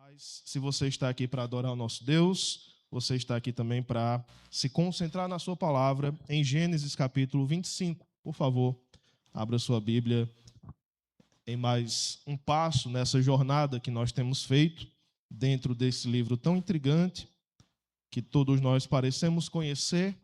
Mas se você está aqui para adorar o nosso Deus, você está aqui também para se concentrar na sua palavra em Gênesis capítulo 25. Por favor, abra sua Bíblia em mais um passo nessa jornada que nós temos feito dentro desse livro tão intrigante que todos nós parecemos conhecer,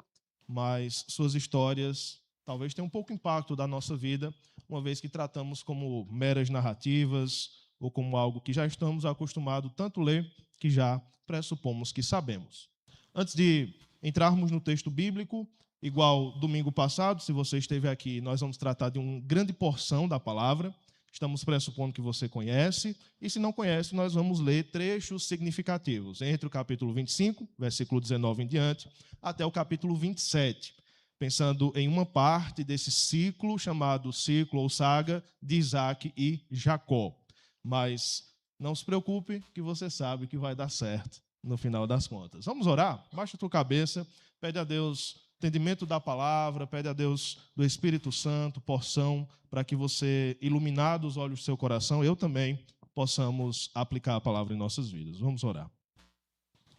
mas suas histórias talvez tenham um pouco impacto da nossa vida, uma vez que tratamos como meras narrativas ou como algo que já estamos acostumados tanto ler que já pressupomos que sabemos. Antes de entrarmos no texto bíblico, igual domingo passado, se você esteve aqui, nós vamos tratar de uma grande porção da palavra. Estamos pressupondo que você conhece, e se não conhece, nós vamos ler trechos significativos, entre o capítulo 25, versículo 19 em diante, até o capítulo 27, pensando em uma parte desse ciclo, chamado ciclo ou saga de Isaac e Jacó. Mas não se preocupe, que você sabe que vai dar certo no final das contas. Vamos orar? Baixa a tua cabeça, pede a Deus entendimento da palavra, pede a Deus do Espírito Santo, porção, para que você, iluminado os olhos do seu coração, eu também, possamos aplicar a palavra em nossas vidas. Vamos orar.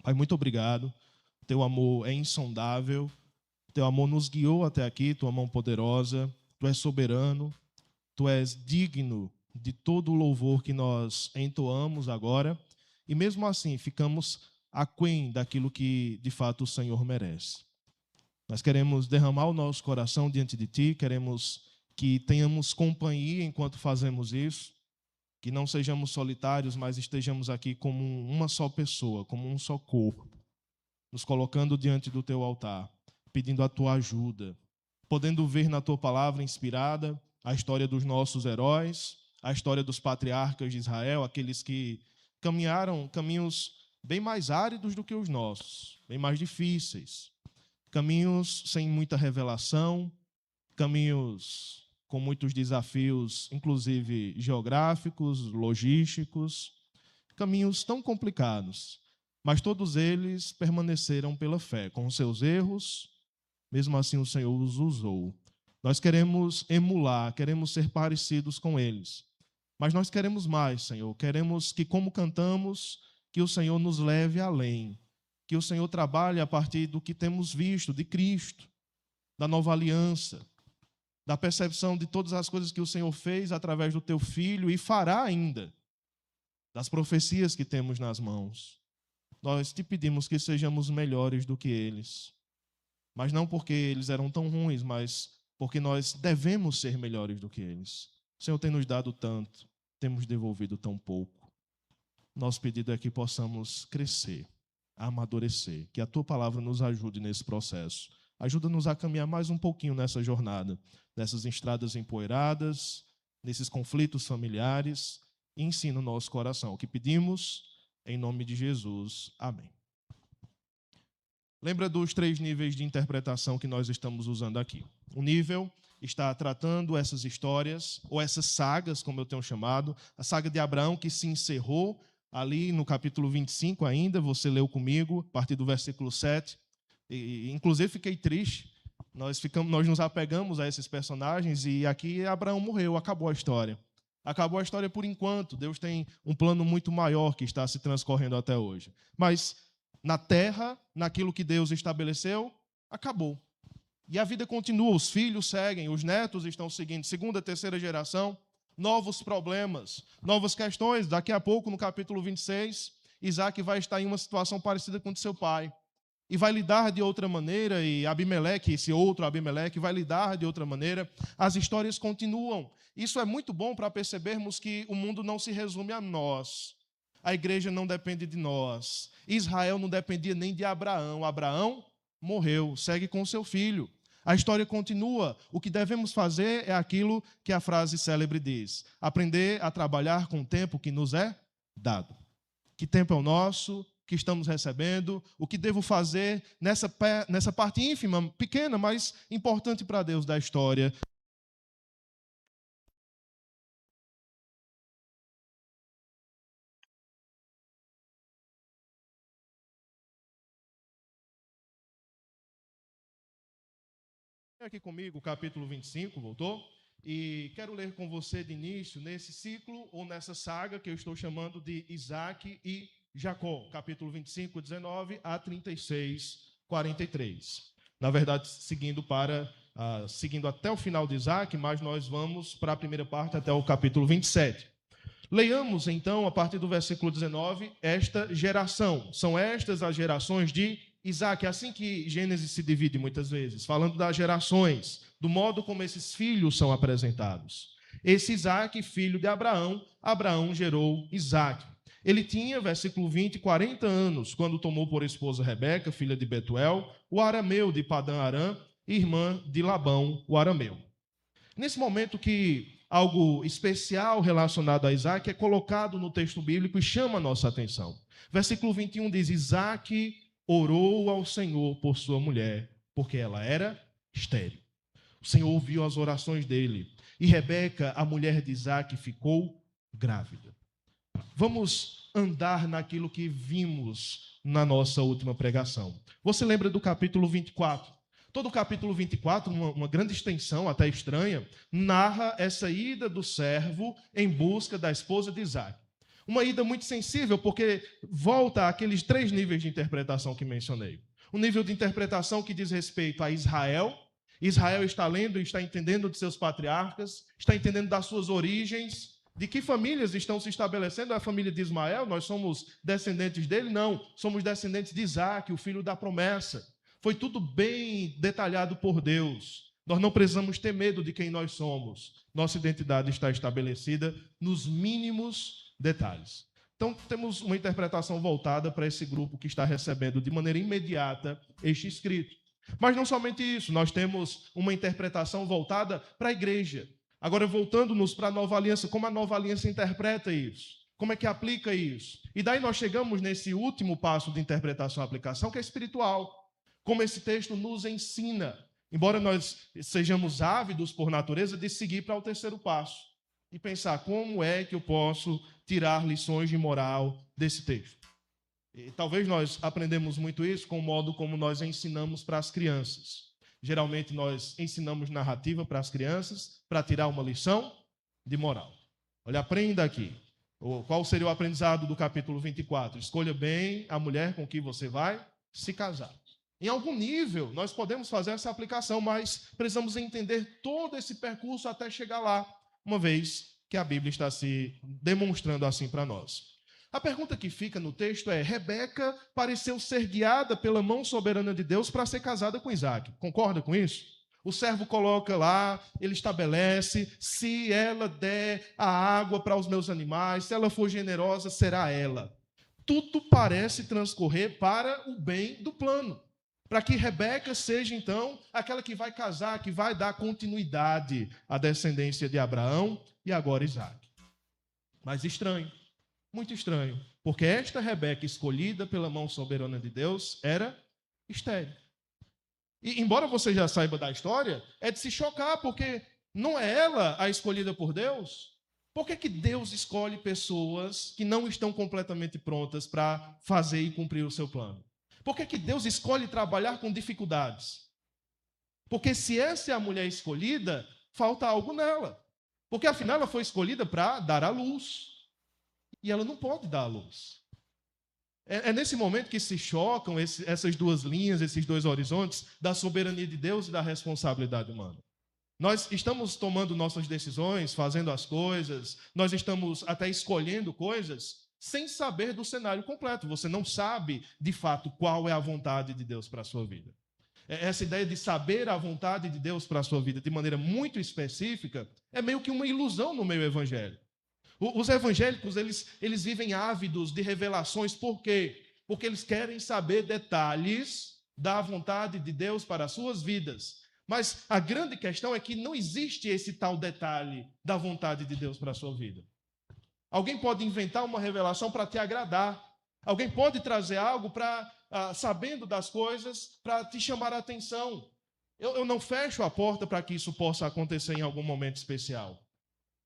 Pai, muito obrigado. Teu amor é insondável, teu amor nos guiou até aqui, tua mão poderosa, tu és soberano, tu és digno de todo o louvor que nós entoamos agora, e mesmo assim ficamos aquém daquilo que de fato o Senhor merece. Nós queremos derramar o nosso coração diante de Ti, queremos que tenhamos companhia enquanto fazemos isso, que não sejamos solitários, mas estejamos aqui como uma só pessoa, como um só corpo, nos colocando diante do Teu altar, pedindo a Tua ajuda, podendo ver na Tua palavra inspirada a história dos nossos heróis, a história dos patriarcas de Israel, aqueles que caminharam caminhos bem mais áridos do que os nossos, bem mais difíceis, caminhos sem muita revelação, caminhos com muitos desafios, inclusive geográficos, logísticos, caminhos tão complicados, mas todos eles permaneceram pela fé, com seus erros, mesmo assim o Senhor os usou. Nós queremos emular, queremos ser parecidos com eles, mas nós queremos mais, Senhor, queremos que, como cantamos, que o Senhor nos leve além, que o Senhor trabalhe a partir do que temos visto de Cristo, da nova aliança, da percepção de todas as coisas que o Senhor fez através do Teu Filho e fará ainda, das profecias que temos nas mãos. Nós te pedimos que sejamos melhores do que eles, mas não porque eles eram tão ruins, mas porque nós devemos ser melhores do que eles. O Senhor tem nos dado tanto, temos devolvido tão pouco. Nosso pedido é que possamos crescer, amadurecer, que a Tua palavra nos ajude nesse processo. Ajuda-nos a caminhar mais um pouquinho nessa jornada, nessas estradas empoeiradas, nesses conflitos familiares, e ensina o nosso coração. O que pedimos, em nome de Jesus. Amém. Lembra dos 3 níveis de interpretação que nós estamos usando aqui. Um nível está tratando essas histórias, ou essas sagas, como eu tenho chamado, a saga de Abraão, que se encerrou ali no capítulo 25 ainda, você leu comigo, a partir do versículo 7, e inclusive fiquei triste, nós nos apegamos a esses personagens, e aqui Abraão morreu, acabou a história. Acabou a história por enquanto, Deus tem um plano muito maior que está se transcorrendo até hoje. Mas na terra, naquilo que Deus estabeleceu, acabou. E a vida continua, os filhos seguem, os netos estão seguindo, segunda, terceira geração, novos problemas, novas questões. Daqui a pouco, no capítulo 26, Isaac vai estar em uma situação parecida com a de seu pai. E vai lidar de outra maneira, e Abimeleque, esse outro Abimeleque, vai lidar de outra maneira. As histórias continuam. Isso é muito bom para percebermos que o mundo não se resume a nós. A igreja não depende de nós. Israel não dependia nem de Abraão. Abraão morreu, segue com seu filho. A história continua. O que devemos fazer é aquilo que a frase célebre diz: aprender a trabalhar com o tempo que nos é dado. Que tempo é o nosso, que estamos recebendo, o que devo fazer nessa parte ínfima, pequena, mas importante para Deus da história. Aqui comigo, capítulo 25, voltou? E quero ler com você de início nesse ciclo ou nessa saga que eu estou chamando de Isaac e Jacó, capítulo 25, 19 a 36, 43. Na verdade, seguindo até o final de Isaac, mas nós vamos para a primeira parte até o capítulo 27. Leiamos, então, a partir do versículo 19, esta geração. São estas as gerações de Isaac. É assim que Gênesis se divide muitas vezes, falando das gerações, do modo como esses filhos são apresentados. Esse Isaac, filho de Abraão, Abraão gerou Isaac. Ele tinha, versículo 20, 40 anos, quando tomou por esposa Rebeca, filha de Betuel, o arameu de Padã-Arã, irmã de Labão, o arameu. Nesse momento que algo especial relacionado a Isaac é colocado no texto bíblico e chama a nossa atenção. Versículo 21 diz: Isaac orou ao Senhor por sua mulher, porque ela era estéril. O Senhor ouviu as orações dele. E Rebeca, a mulher de Isaac, ficou grávida. Vamos andar naquilo que vimos na nossa última pregação. Você lembra do capítulo 24? Todo o capítulo 24, uma grande extensão, até estranha, narra essa ida do servo em busca da esposa de Isaac. Uma ida muito sensível, porque volta àqueles 3 níveis de interpretação que mencionei. O nível de interpretação que diz respeito a Israel. Israel está lendo e está entendendo de seus patriarcas, está entendendo das suas origens, de que famílias estão se estabelecendo. É a família de Ismael, nós somos descendentes dele? Não, somos descendentes de Isaac, o filho da promessa. Foi tudo bem detalhado por Deus. Nós não precisamos ter medo de quem nós somos. Nossa identidade está estabelecida nos mínimos detalhes. Então, temos uma interpretação voltada para esse grupo que está recebendo de maneira imediata este escrito. Mas não somente isso, nós temos uma interpretação voltada para a igreja. Agora, voltando-nos para a Nova Aliança, como a Nova Aliança interpreta isso? Como é que aplica isso? E daí nós chegamos nesse último passo de interpretação e aplicação, que é espiritual. Como esse texto nos ensina, embora nós sejamos ávidos por natureza, de seguir para o terceiro passo e pensar como é que eu posso tirar lições de moral desse texto. E talvez nós aprendemos muito isso com o modo como nós ensinamos para as crianças. Geralmente nós ensinamos narrativa para as crianças para tirar uma lição de moral. Olha, aprenda aqui. Qual seria o aprendizado do capítulo 24? Escolha bem a mulher com quem você vai se casar. Em algum nível, nós podemos fazer essa aplicação, mas precisamos entender todo esse percurso até chegar lá, uma vez que a Bíblia está se demonstrando assim para nós. A pergunta que fica no texto é: Rebeca pareceu ser guiada pela mão soberana de Deus para ser casada com Isaac. Concorda com isso? O servo coloca lá, ele estabelece: se ela der a água para os meus animais, se ela for generosa, será ela. Tudo parece transcorrer para o bem do plano. Para que Rebeca seja, então, aquela que vai casar, que vai dar continuidade à descendência de Abraão e agora Isaac. Mas estranho, muito estranho, porque esta Rebeca, escolhida pela mão soberana de Deus, era estéril. E embora você já saiba da história, é de se chocar, porque não é ela a escolhida por Deus. Por que Deus escolhe pessoas que não estão completamente prontas para fazer e cumprir o seu plano? Por que Deus escolhe trabalhar com dificuldades? Porque se essa é a mulher escolhida, falta algo nela. Porque afinal ela foi escolhida para dar à luz. E ela não pode dar à luz. É nesse momento que se chocam essas duas linhas, esses dois horizontes, da soberania de Deus e da responsabilidade humana. Nós estamos tomando nossas decisões, fazendo as coisas, nós estamos até escolhendo coisas sem saber do cenário completo. Você não sabe, de fato, qual é a vontade de Deus para a sua vida. Essa ideia de saber a vontade de Deus para a sua vida de maneira muito específica é meio que uma ilusão no meio evangélico. Os evangélicos, eles vivem ávidos de revelações. Por quê? Porque eles querem saber detalhes da vontade de Deus para as suas vidas. Mas a grande questão é que não existe esse tal detalhe da vontade de Deus para a sua vida. Alguém pode inventar uma revelação para te agradar. Alguém pode trazer algo sabendo das coisas, para te chamar a atenção. Eu não fecho a porta para que isso possa acontecer em algum momento especial.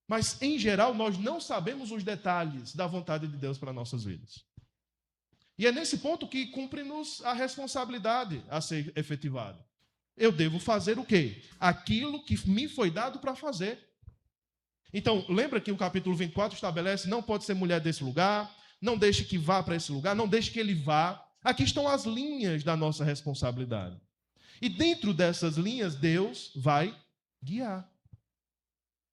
Mas, em geral, nós não sabemos os detalhes da vontade de Deus para nossas vidas. E é nesse ponto que cumpre-nos a responsabilidade a ser efetivada. Eu devo fazer o quê? Aquilo que me foi dado para fazer. Então, lembra que o capítulo 24 estabelece: não pode ser mulher desse lugar, não deixe que vá para esse lugar, não deixe que ele vá. Aqui estão as linhas da nossa responsabilidade. E dentro dessas linhas, Deus vai guiar.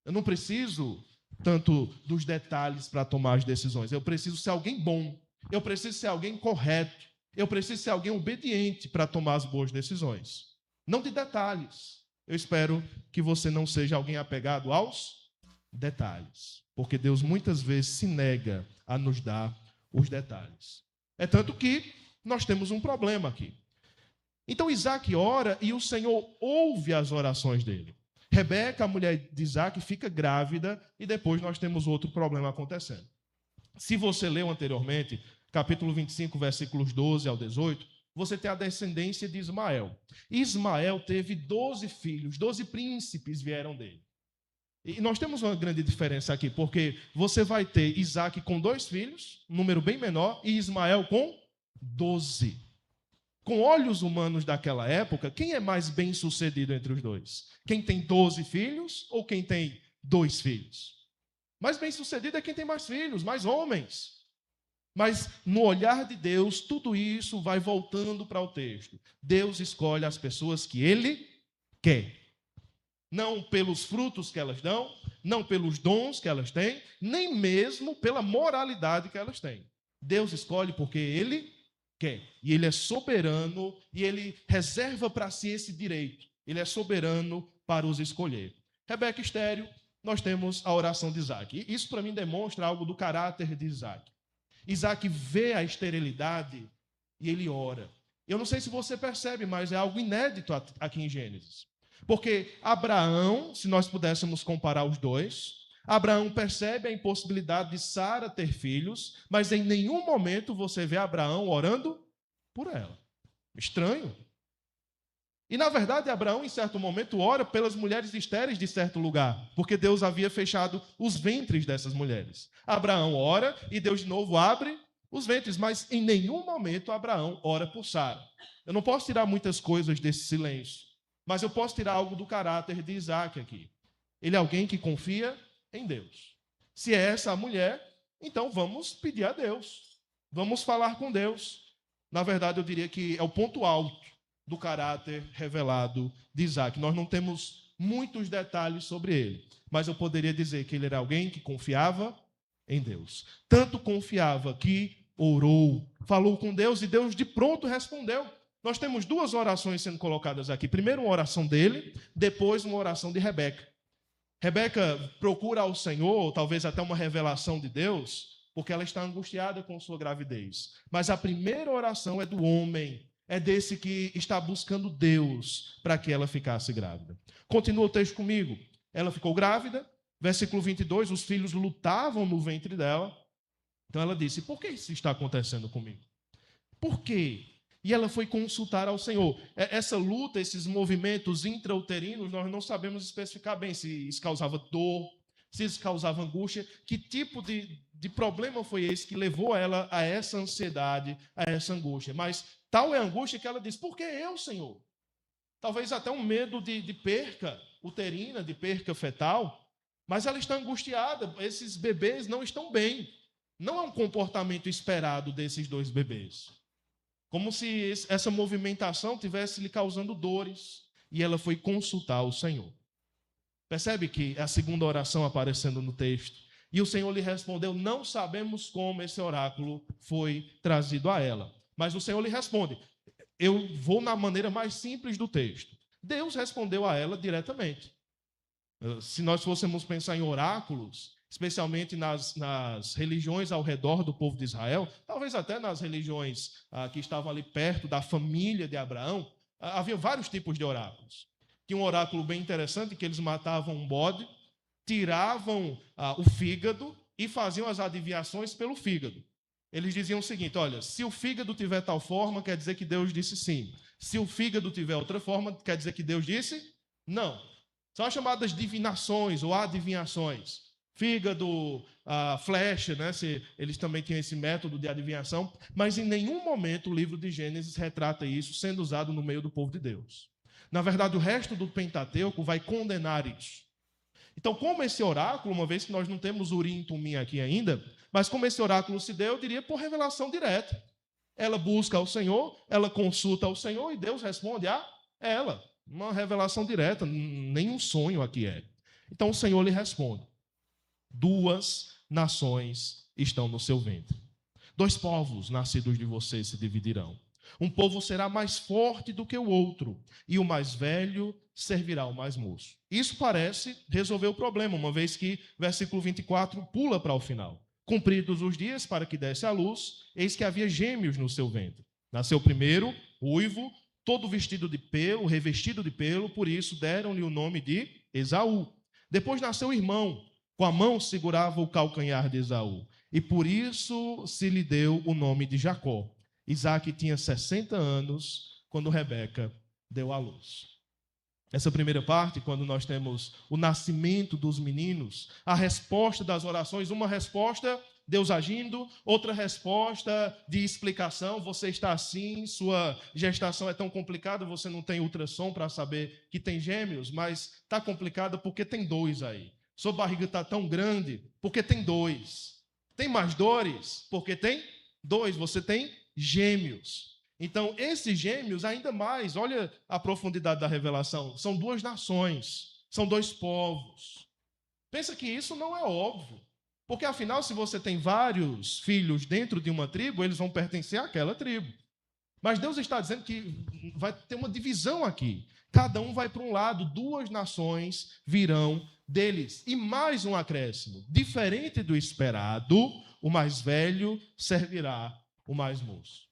Eu não preciso tanto dos detalhes para tomar as decisões. Eu preciso ser alguém bom. Eu preciso ser alguém correto. Eu preciso ser alguém obediente para tomar as boas decisões. Não de detalhes. Eu espero que você não seja alguém apegado aos detalhes. Porque Deus muitas vezes se nega a nos dar os detalhes. É tanto que nós temos um problema aqui. Então Isaac ora e o Senhor ouve as orações dele. Rebeca, a mulher de Isaac, fica grávida e depois nós temos outro problema acontecendo. Se você leu anteriormente, capítulo 25, versículos 12 ao 18, você tem a descendência de Ismael. Ismael teve 12 filhos, 12 príncipes vieram dele. E nós temos uma grande diferença aqui, porque você vai ter Isaac com 2 filhos, um número bem menor, e Ismael com 12. Com olhos humanos daquela época, quem é mais bem-sucedido entre os dois? Quem tem 12 filhos ou quem tem 2 filhos? Mais bem-sucedido é quem tem mais filhos, mais homens. Mas no olhar de Deus, tudo isso vai voltando para o texto. Deus escolhe as pessoas que Ele quer. Não pelos frutos que elas dão, não pelos dons que elas têm, nem mesmo pela moralidade que elas têm. Deus escolhe porque Ele quer. E Ele é soberano e Ele reserva para si esse direito. Ele é soberano para os escolher. Rebeca estéril, nós temos a oração de Isaac. Isso para mim demonstra algo do caráter de Isaac. Isaac vê a esterilidade e ele ora. Eu não sei se você percebe, mas é algo inédito aqui em Gênesis. Porque Abraão, se nós pudéssemos comparar os dois, Abraão percebe a impossibilidade de Sara ter filhos, mas em nenhum momento você vê Abraão orando por ela. Estranho. E, na verdade, Abraão, em certo momento, ora pelas mulheres estéreis de certo lugar, porque Deus havia fechado os ventres dessas mulheres. Abraão ora e Deus, de novo, abre os ventres, mas em nenhum momento Abraão ora por Sara. Eu não posso tirar muitas coisas desse silêncio, mas eu posso tirar algo do caráter de Isaac aqui. Ele é alguém que confia em Deus. Se é essa a mulher, então vamos pedir a Deus. Vamos falar com Deus. Na verdade, eu diria que é o ponto alto do caráter revelado de Isaac. Nós não temos muitos detalhes sobre ele, mas eu poderia dizer que ele era alguém que confiava em Deus. Tanto confiava que orou, falou com Deus e Deus de pronto respondeu. Nós temos 2 orações sendo colocadas aqui. Primeiro uma oração dele, depois uma oração de Rebeca. Rebeca procura ao Senhor, talvez até uma revelação de Deus, porque ela está angustiada com sua gravidez. Mas a primeira oração é do homem, é desse que está buscando Deus para que ela ficasse grávida. Continua o texto comigo. Ela ficou grávida, versículo 22, os filhos lutavam no ventre dela. Então ela disse: por que isso está acontecendo comigo? Por quê? E ela foi consultar ao Senhor. Essa luta, esses movimentos intrauterinos, nós não sabemos especificar bem se isso causava dor, se isso causava angústia. Que tipo de problema foi esse que levou ela a essa ansiedade, a essa angústia? Mas tal é a angústia que ela diz: por que eu, Senhor? Talvez até um medo de perca uterina, de perca fetal. Mas ela está angustiada, esses bebês não estão bem. Não é um comportamento esperado desses 2 bebês. Como se essa movimentação tivesse lhe causando dores. E ela foi consultar o Senhor. Percebe que é a segunda oração aparecendo no texto. E o Senhor lhe respondeu: não sabemos como esse oráculo foi trazido a ela. Mas o Senhor lhe responde. Eu vou na maneira mais simples do texto. Deus respondeu a ela diretamente. Se nós fôssemos pensar em oráculos, especialmente nas religiões ao redor do povo de Israel, talvez até nas religiões que estavam ali perto da família de Abraão, havia vários tipos de oráculos. Tinha um oráculo bem interessante, que eles matavam um bode, tiravam o fígado e faziam as adivinhações pelo fígado. Eles diziam o seguinte: olha, se o fígado tiver tal forma, quer dizer que Deus disse sim. Se o fígado tiver outra forma, quer dizer que Deus disse não. São as chamadas divinações ou adivinhações. Fígado, flecha, né? Eles também tinham esse método de adivinhação, mas em nenhum momento o livro de Gênesis retrata isso sendo usado no meio do povo de Deus. Na verdade, o resto do Pentateuco vai condenar isso. Então, como esse oráculo, uma vez que nós não temos Urim e Tumim aqui ainda, mas como esse oráculo se deu, eu diria por revelação direta. Ela busca ao Senhor, ela consulta ao Senhor e Deus responde a ela. Uma revelação direta, nenhum sonho aqui é. Então o Senhor lhe responde: 2 nações estão no seu ventre. 2 povos nascidos de você se dividirão. Um povo será mais forte do que o outro, e o mais velho servirá ao mais moço. Isso parece resolver o problema, uma vez que versículo 24 pula para o final. Cumpridos os dias para que desse à luz, eis que havia gêmeos no seu ventre. Nasceu primeiro, ruivo, todo vestido de pelo, revestido de pelo, por isso deram-lhe o nome de Esaú. Depois nasceu o irmão, com a mão segurava o calcanhar de Esaú, e por isso se lhe deu o nome de Jacó. Isaac tinha 60 anos quando Rebeca deu à luz. Essa primeira parte, quando nós temos o nascimento dos meninos, a resposta das orações, uma resposta, Deus agindo, outra resposta de explicação, você está assim, sua gestação é tão complicada, você não tem ultrassom para saber que tem gêmeos, mas está complicada porque tem 2 aí. Sua barriga está tão grande porque tem 2. Tem mais dores porque tem 2, você tem gêmeos. Então, esses gêmeos, ainda mais, olha a profundidade da revelação, são 2 nações, são 2 povos. Pensa que isso não é óbvio, porque afinal, se você tem vários filhos dentro de uma tribo, eles vão pertencer àquela tribo. Mas Deus está dizendo que vai ter uma divisão aqui. Cada um vai para um lado, 2 nações virão deles. E mais um acréscimo, diferente do esperado, o mais velho servirá o mais moço.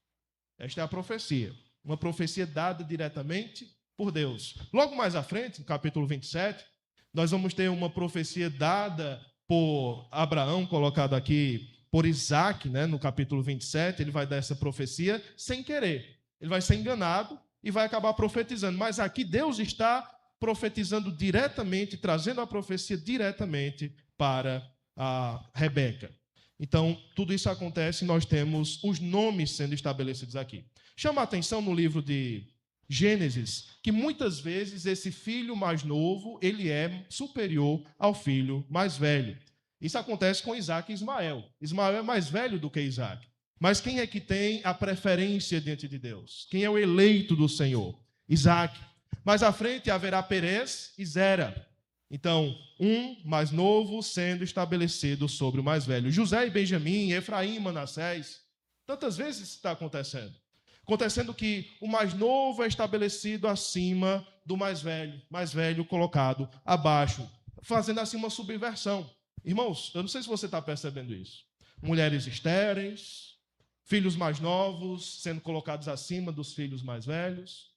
Esta é a profecia, uma profecia dada diretamente por Deus. Logo mais à frente, no capítulo 27, nós vamos ter uma profecia dada por Abraão, colocado aqui por Isaac, né, no capítulo 27, ele vai dar essa profecia sem querer. Ele vai ser enganado e vai acabar profetizando. Mas aqui Deus está profetizando diretamente, trazendo a profecia diretamente para a Rebeca. Então, tudo isso acontece e nós temos os nomes sendo estabelecidos aqui. Chama a atenção no livro de Gênesis que muitas vezes esse filho mais novo, ele é superior ao filho mais velho. Isso acontece com Isaac e Ismael. Ismael é mais velho do que Isaac. Mas quem é que tem a preferência diante de Deus? Quem é o eleito do Senhor? Isaac. Mais à frente haverá Perez e Zera. Então, um mais novo sendo estabelecido sobre o mais velho. José e Benjamim, Efraim e Manassés. Tantas vezes isso está acontecendo. Acontecendo que o mais novo é estabelecido acima do mais velho colocado abaixo, fazendo assim uma subversão. Irmãos, eu não sei se você está percebendo isso. Mulheres estéreis, filhos mais novos sendo colocados acima dos filhos mais velhos.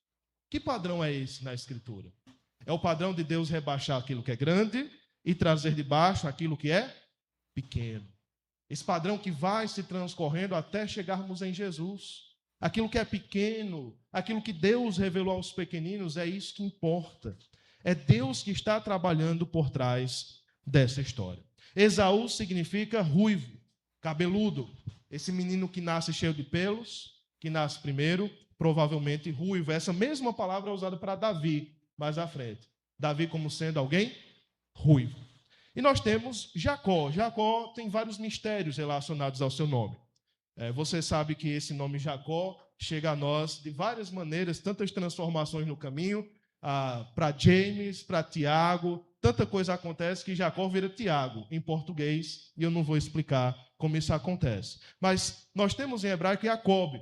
Que padrão é esse na Escritura? É o padrão de Deus rebaixar aquilo que é grande e trazer de baixo aquilo que é pequeno. Esse padrão que vai se transcorrendo até chegarmos em Jesus. Aquilo que é pequeno, aquilo que Deus revelou aos pequeninos, é isso que importa. É Deus que está trabalhando por trás dessa história. Esaú significa ruivo, cabeludo. Esse menino que nasce cheio de pelos, que nasce primeiro, provavelmente ruivo. Essa mesma palavra é usada para Davi, mais à frente. Davi como sendo alguém ruivo. E nós temos Jacó. Jacó tem vários mistérios relacionados ao seu nome. Você sabe que esse nome Jacó chega a nós de várias maneiras, tantas transformações no caminho, para James, para Tiago, tanta coisa acontece que Jacó vira Tiago em português, e eu não vou explicar como isso acontece. Mas nós temos em hebraico Jacob.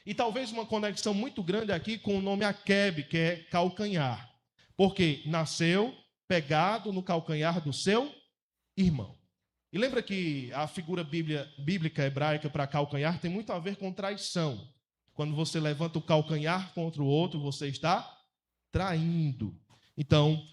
E talvez uma conexão muito grande aqui com o nome Aquebe, que é calcanhar. Porque nasceu pegado no calcanhar do seu irmão. E lembra que a figura bíblica hebraica para calcanhar tem muito a ver com traição. Quando você levanta o calcanhar contra o outro, você está traindo. Então,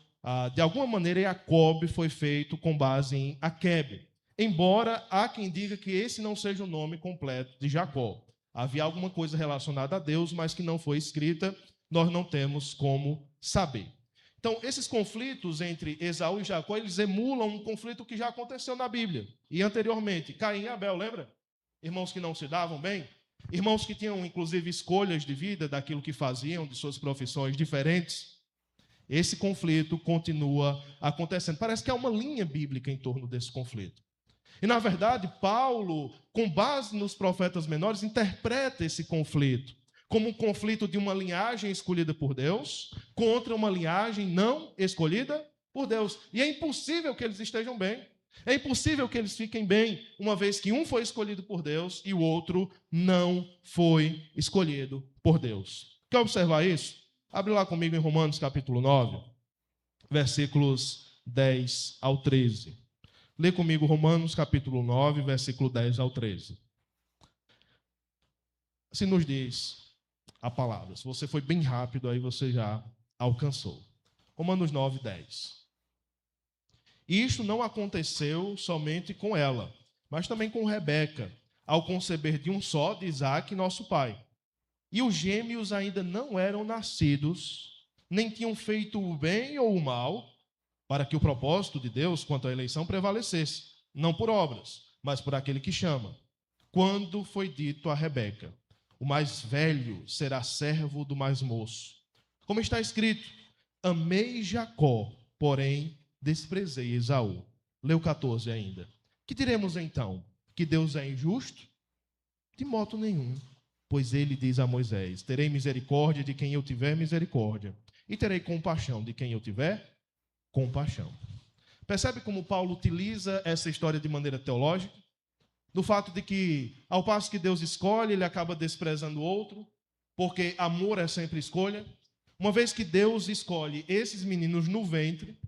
de alguma maneira, Jacob foi feito com base em Aquebe. Embora há quem diga que esse não seja o nome completo de Jacó. Havia alguma coisa relacionada a Deus, mas que não foi escrita, nós não temos como saber. Então, esses conflitos entre Esaú e Jacó, eles emulam um conflito que já aconteceu na Bíblia. E anteriormente, Caim e Abel, lembra? Irmãos que não se davam bem. Irmãos que tinham, inclusive, escolhas de vida daquilo que faziam, de suas profissões diferentes. Esse conflito continua acontecendo. Parece que há uma linha bíblica em torno desse conflito. E, na verdade, Paulo, com base nos profetas menores, interpreta esse conflito como um conflito de uma linhagem escolhida por Deus contra uma linhagem não escolhida por Deus. E é impossível que eles estejam bem. É impossível que eles fiquem bem, uma vez que um foi escolhido por Deus e o outro não foi escolhido por Deus. Quer observar isso? Abre lá comigo em Romanos capítulo 9, versículos 10 ao 13. Lê comigo Romanos capítulo 9, versículo 10 ao 13. Assim nos diz a palavra. Se você foi bem rápido, aí você já alcançou. Romanos 9, 10. E isto não aconteceu somente com ela, mas também com Rebeca, ao conceber de um só de Isaque, nosso pai. E os gêmeos ainda não eram nascidos, nem tinham feito o bem ou o mal, para que o propósito de Deus quanto à eleição prevalecesse, não por obras, mas por aquele que chama. Quando foi dito a Rebeca: o mais velho será servo do mais moço. Como está escrito: amei Jacó, porém desprezei Esaú. Leu 14 ainda. Que diremos então? Que Deus é injusto? De modo nenhum. Pois ele diz a Moisés: terei misericórdia de quem eu tiver misericórdia, e terei compaixão de quem eu tiver compaixão. Percebe como Paulo utiliza essa história de maneira teológica? Do fato de que, ao passo que Deus escolhe, ele acaba desprezando o outro, porque amor é sempre escolha. Uma vez que Deus escolhe esses meninos no ventre,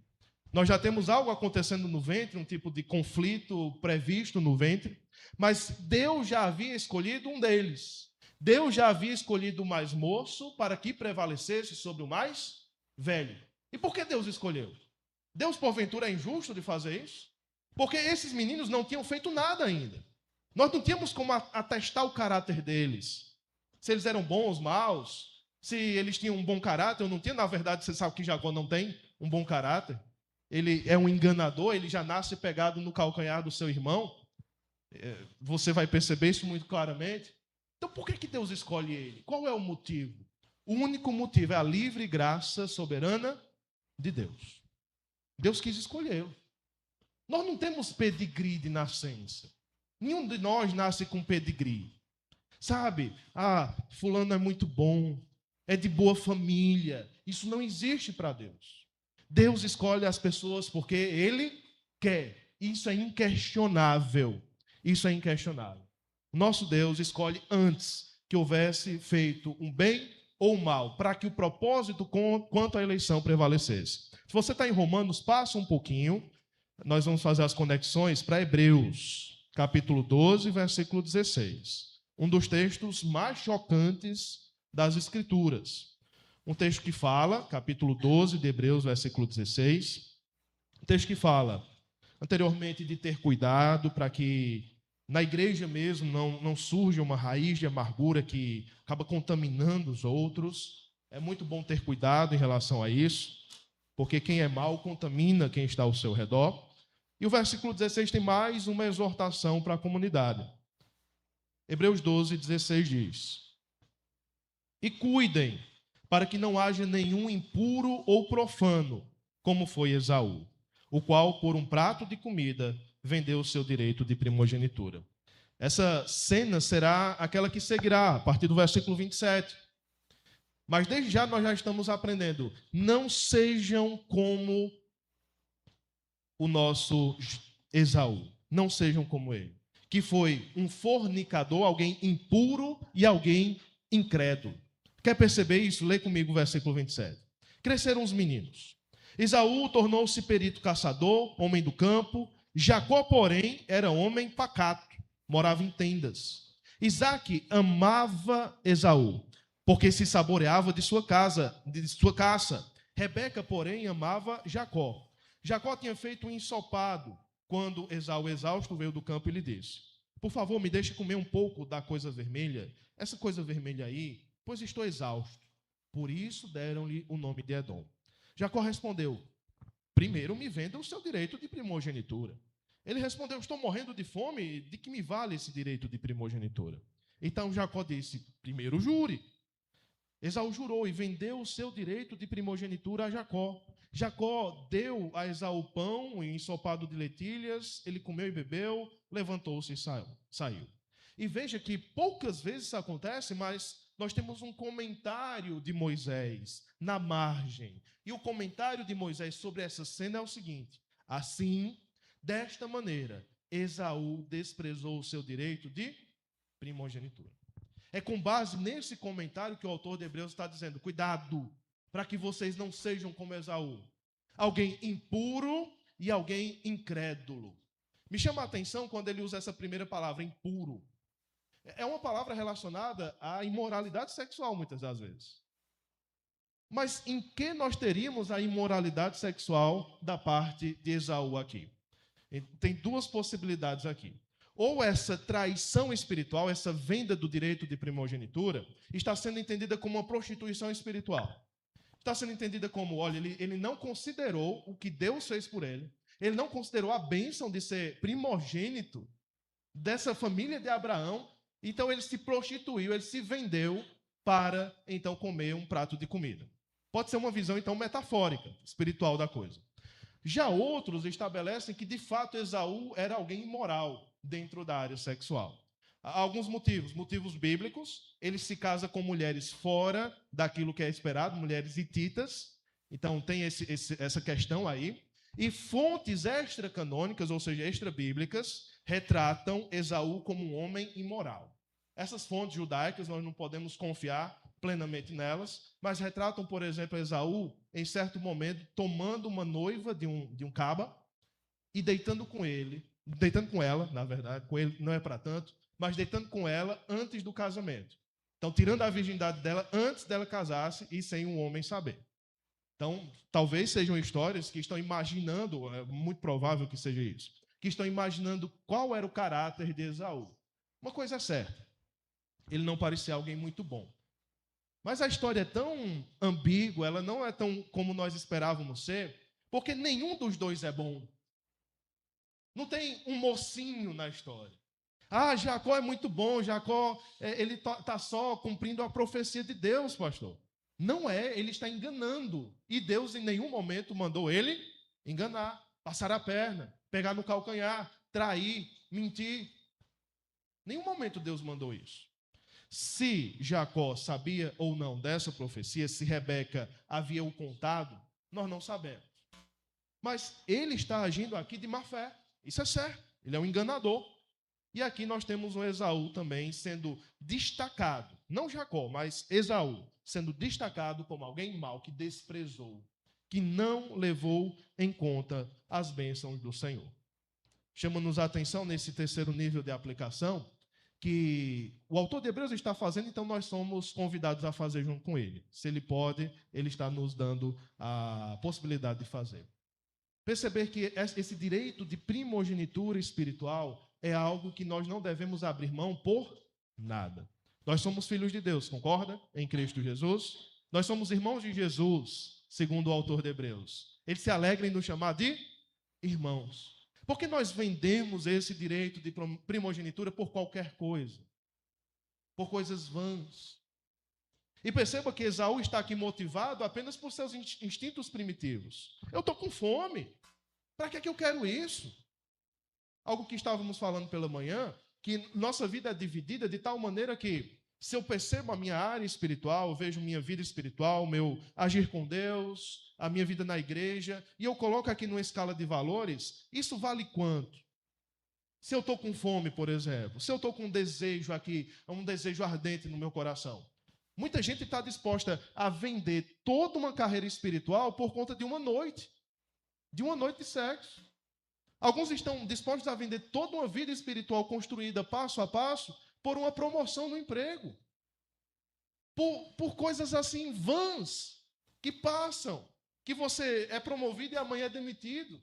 nós já temos algo acontecendo no ventre, um tipo de conflito previsto no ventre, mas Deus já havia escolhido um deles. Deus já havia escolhido o mais moço para que prevalecesse sobre o mais velho. E por que Deus escolheu? Deus, porventura, é injusto de fazer isso? Porque esses meninos não tinham feito nada ainda. Nós não tínhamos como atestar o caráter deles. Se eles eram bons, maus, se eles tinham um bom caráter. Eu não tinha, na verdade, você sabe que Jacó não tem um bom caráter. Ele é um enganador, ele já nasce pegado no calcanhar do seu irmão. Você vai perceber isso muito claramente. Então, por que Deus escolhe ele? Qual é o motivo? O único motivo é a livre graça soberana de Deus. Deus quis escolhê-lo. Nós não temos pedigree de nascença. Nenhum de nós nasce com pedigree. Sabe? Fulano é muito bom, é de boa família. Isso não existe para Deus. Deus escolhe as pessoas porque Ele quer. Isso é inquestionável. Isso é inquestionável. Nosso Deus escolhe antes que houvesse feito um bem ou um mal, para que o propósito quanto à eleição prevalecesse. Se você está em Romanos, passa um pouquinho. Nós vamos fazer as conexões para Hebreus, capítulo 12, versículo 16. Um dos textos mais chocantes das Escrituras. Um texto que fala, capítulo 12 de Hebreus, versículo 16. Um texto que fala, anteriormente, de ter cuidado para que na igreja mesmo não surja uma raiz de amargura que acaba contaminando os outros. É muito bom ter cuidado em relação a isso, porque quem é mau contamina quem está ao seu redor. E o versículo 16 tem mais uma exortação para a comunidade. Hebreus 12, 16 diz: e cuidem para que não haja nenhum impuro ou profano, como foi Esaú, o qual, por um prato de comida, vendeu o seu direito de primogenitura. Essa cena será aquela que seguirá, a partir do versículo 27. Mas desde já nós já estamos aprendendo. Não sejam como o nosso Esaú. Não sejam como ele. Que foi um fornicador, alguém impuro e alguém incrédulo. Quer perceber isso? Lê comigo o versículo 27. Cresceram os meninos. Esaú tornou-se perito caçador, homem do campo. Jacó, porém, era homem pacato, morava em tendas. Isaque amava Esaú, porque se saboreava de sua caça. Rebeca, porém, amava Jacó. Jacó tinha feito um ensopado quando Esaú, exausto, veio do campo e lhe disse: por favor, me deixe comer um pouco da coisa vermelha. Essa coisa vermelha aí, pois estou exausto. Por isso deram-lhe o nome de Edom. Jacó respondeu: primeiro me venda o seu direito de primogenitura. Ele respondeu: estou morrendo de fome, de que me vale esse direito de primogenitura? Então Jacó disse: primeiro jure. Esaú jurou e vendeu o seu direito de primogenitura a Jacó. Jacó deu a Esaú pão e ensopado de lentilhas, ele comeu e bebeu, levantou-se e saiu. E veja que poucas vezes isso acontece, mas nós temos um comentário de Moisés na margem. E o comentário de Moisés sobre essa cena é o seguinte: assim, desta maneira, Esaú desprezou o seu direito de primogenitura. É com base nesse comentário que o autor de Hebreus está dizendo: cuidado, para que vocês não sejam como Esaú, alguém impuro e alguém incrédulo. Me chama a atenção quando ele usa essa primeira palavra, impuro. É uma palavra relacionada à imoralidade sexual, muitas das vezes. Mas em que nós teríamos a imoralidade sexual da parte de Esaú aqui? Tem duas possibilidades aqui. Ou essa traição espiritual, essa venda do direito de primogenitura, está sendo entendida como uma prostituição espiritual. Está sendo entendida como, olha, ele não considerou o que Deus fez por ele, ele não considerou a bênção de ser primogênito dessa família de Abraão, então ele se prostituiu, ele se vendeu para, então, comer um prato de comida. Pode ser uma visão, então, metafórica, espiritual da coisa. Já outros estabelecem que, de fato, Esaú era alguém imoral dentro da área sexual. Há alguns motivos bíblicos. Ele se casa com mulheres fora daquilo que é esperado, mulheres hititas. Então, tem essa questão aí. E fontes extracanônicas, ou seja, extrabíblicas, retratam Esaú como um homem imoral. Essas fontes judaicas, nós não podemos confiar plenamente nelas, mas retratam, por exemplo, Esaú, em certo momento, tomando uma noiva de um caba e deitando com ela, na verdade, com ele não é para tanto, mas deitando com ela antes do casamento. Então, tirando a virgindade dela antes dela casar-se e sem um homem saber. Então, talvez sejam histórias que estão imaginando, é muito provável que seja isso, que estão imaginando qual era o caráter de Esaú. Uma coisa é certa, ele não parecia alguém muito bom. Mas a história é tão ambígua, ela não é tão como nós esperávamos ser, porque nenhum dos dois é bom. Não tem um mocinho na história. Ah, Jacó é muito bom, Jacó ele está só cumprindo a profecia de Deus, pastor. Não é, ele está enganando. E Deus em nenhum momento mandou ele enganar, passar a perna, pegar no calcanhar, trair, mentir. Nenhum momento Deus mandou isso. Se Jacó sabia ou não dessa profecia, se Rebeca havia o contado, nós não sabemos. Mas ele está agindo aqui de má fé. Isso é certo. Ele é um enganador. E aqui nós temos um Esaú também sendo destacado. Não Jacó, mas Esaú sendo destacado como alguém mau que desprezou, que não levou em conta as bênçãos do Senhor. Chama-nos a atenção nesse terceiro nível de aplicação que o autor de Hebreus está fazendo, então nós somos convidados a fazer junto com ele. Se ele pode, ele está nos dando a possibilidade de fazer. Perceber que esse direito de primogenitura espiritual é algo que nós não devemos abrir mão por nada. Nós somos filhos de Deus, concorda? Em Cristo Jesus. Nós somos irmãos de Jesus, segundo o autor de Hebreus. Ele se alegra em nos chamar de irmãos. Porque nós vendemos esse direito de primogenitura por qualquer coisa, por coisas vãs. E perceba que Esaú está aqui motivado apenas por seus instintos primitivos. Eu estou com fome. Para que eu quero isso? Algo que estávamos falando pela manhã, que nossa vida é dividida de tal maneira que, se eu percebo a minha área espiritual, eu vejo minha vida espiritual, meu agir com Deus, a minha vida na igreja, e eu coloco aqui numa escala de valores, isso vale quanto? Se eu estou com fome, por exemplo, se eu estou com um desejo aqui, um desejo ardente no meu coração, muita gente está disposta a vender toda uma carreira espiritual por conta de uma noite de sexo. Alguns estão dispostos a vender toda uma vida espiritual construída passo a passo por uma promoção no emprego. Por coisas assim vãs, que passam, que você é promovido e amanhã é demitido.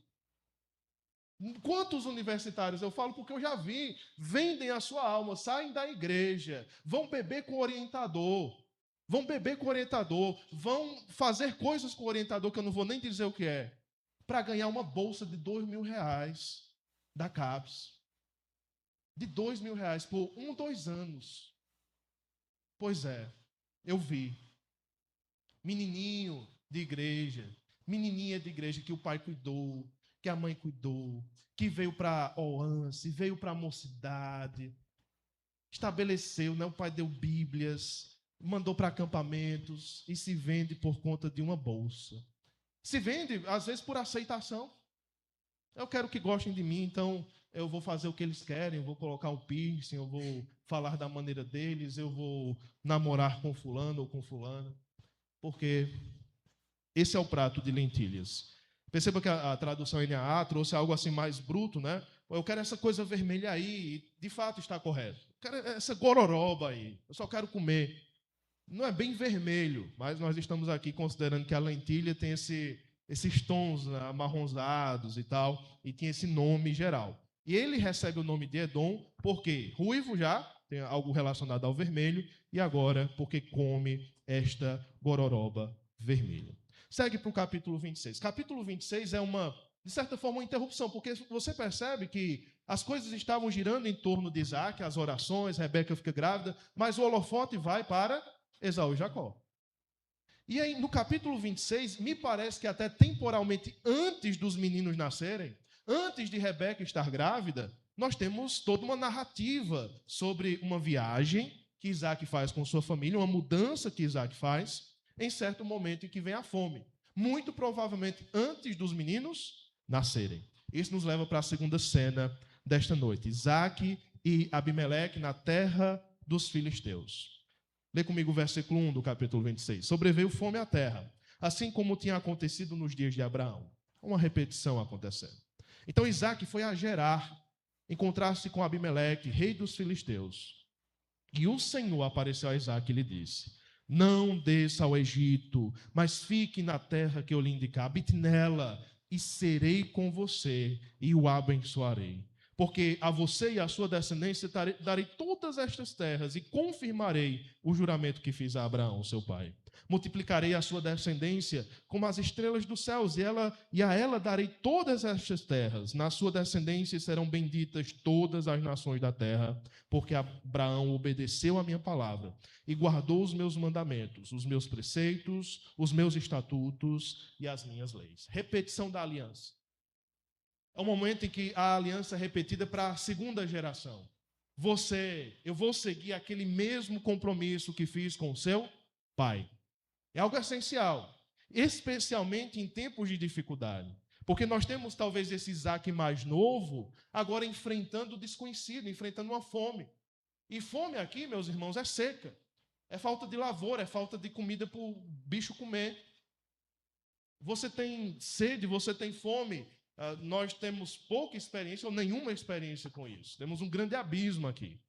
Quantos universitários, eu falo porque eu já vi, vendem a sua alma, saem da igreja, vão beber com o orientador, vão fazer coisas com o orientador que eu não vou nem dizer o que é, para ganhar uma bolsa de R$2.000 da CAPES. De R$2.000 por 2 anos. Pois é, eu vi. menininho de igreja, menininha de igreja que o pai cuidou, que a mãe cuidou, que veio para Oance, veio para a mocidade, estabeleceu, né? O pai deu bíblias, mandou para acampamentos e se vende por conta de uma bolsa. Se vende, às vezes, por aceitação. Eu quero que gostem de mim, então eu vou fazer o que eles querem, eu vou colocar um piercing, eu vou falar da maneira deles, eu vou namorar com fulano ou com fulana, porque esse é o prato de lentilhas. Perceba que a tradução NAA trouxe algo assim mais bruto, né? Eu quero essa coisa vermelha aí, e de fato está correto. Eu quero essa gororoba aí, eu só quero comer. Não é bem vermelho, mas nós estamos aqui considerando que a lentilha tem esses tons, né, amarronzados e tal, e tinha esse nome geral. E ele recebe o nome de Edom porque ruivo já, tem algo relacionado ao vermelho, e agora porque come esta gororoba vermelha. Segue para o capítulo 26. Capítulo 26 é de certa forma, uma interrupção, porque você percebe que as coisas estavam girando em torno de Isaac, as orações, Rebeca fica grávida, mas o holofote vai para Esaú e Jacó. E aí, no capítulo 26, me parece que até temporalmente antes dos meninos nascerem, antes de Rebeca estar grávida, nós temos toda uma narrativa sobre uma viagem que Isaac faz com sua família, uma mudança que Isaac faz, em certo momento em que vem a fome. Muito provavelmente antes dos meninos nascerem. Isso nos leva para a segunda cena desta noite. Isaac e Abimeleque na terra dos filisteus. Lê comigo o versículo 1 do capítulo 26. Sobreveio fome à terra, assim como tinha acontecido nos dias de Abraão. Uma repetição acontecendo. Então Isaac foi a Gerar, encontrar-se com Abimeleque, rei dos filisteus. E o Senhor apareceu a Isaac e lhe disse: não desça ao Egito, mas fique na terra que eu lhe indicar, habite nela, e serei com você, e o abençoarei. Porque a você e à sua descendência darei todas estas terras e confirmarei o juramento que fiz a Abraão, seu pai. Multiplicarei a sua descendência como as estrelas dos céus, e a ela darei todas estas terras. Na sua descendência serão benditas todas as nações da terra, porque Abraão obedeceu a minha palavra e guardou os meus mandamentos, os meus preceitos, os meus estatutos e as minhas leis. Repetição da aliança. É o momento em que a aliança é repetida para a segunda geração. Eu vou seguir aquele mesmo compromisso que fiz com o seu pai. É algo essencial, especialmente em tempos de dificuldade. Porque nós temos talvez esse Isaac mais novo, agora enfrentando o desconhecido, enfrentando uma fome. E fome aqui, meus irmãos, é seca. É falta de lavoura, é falta de comida para o bicho comer. Você tem sede, você tem fome. Nós temos pouca experiência ou nenhuma experiência com isso. Temos um grande abismo aqui.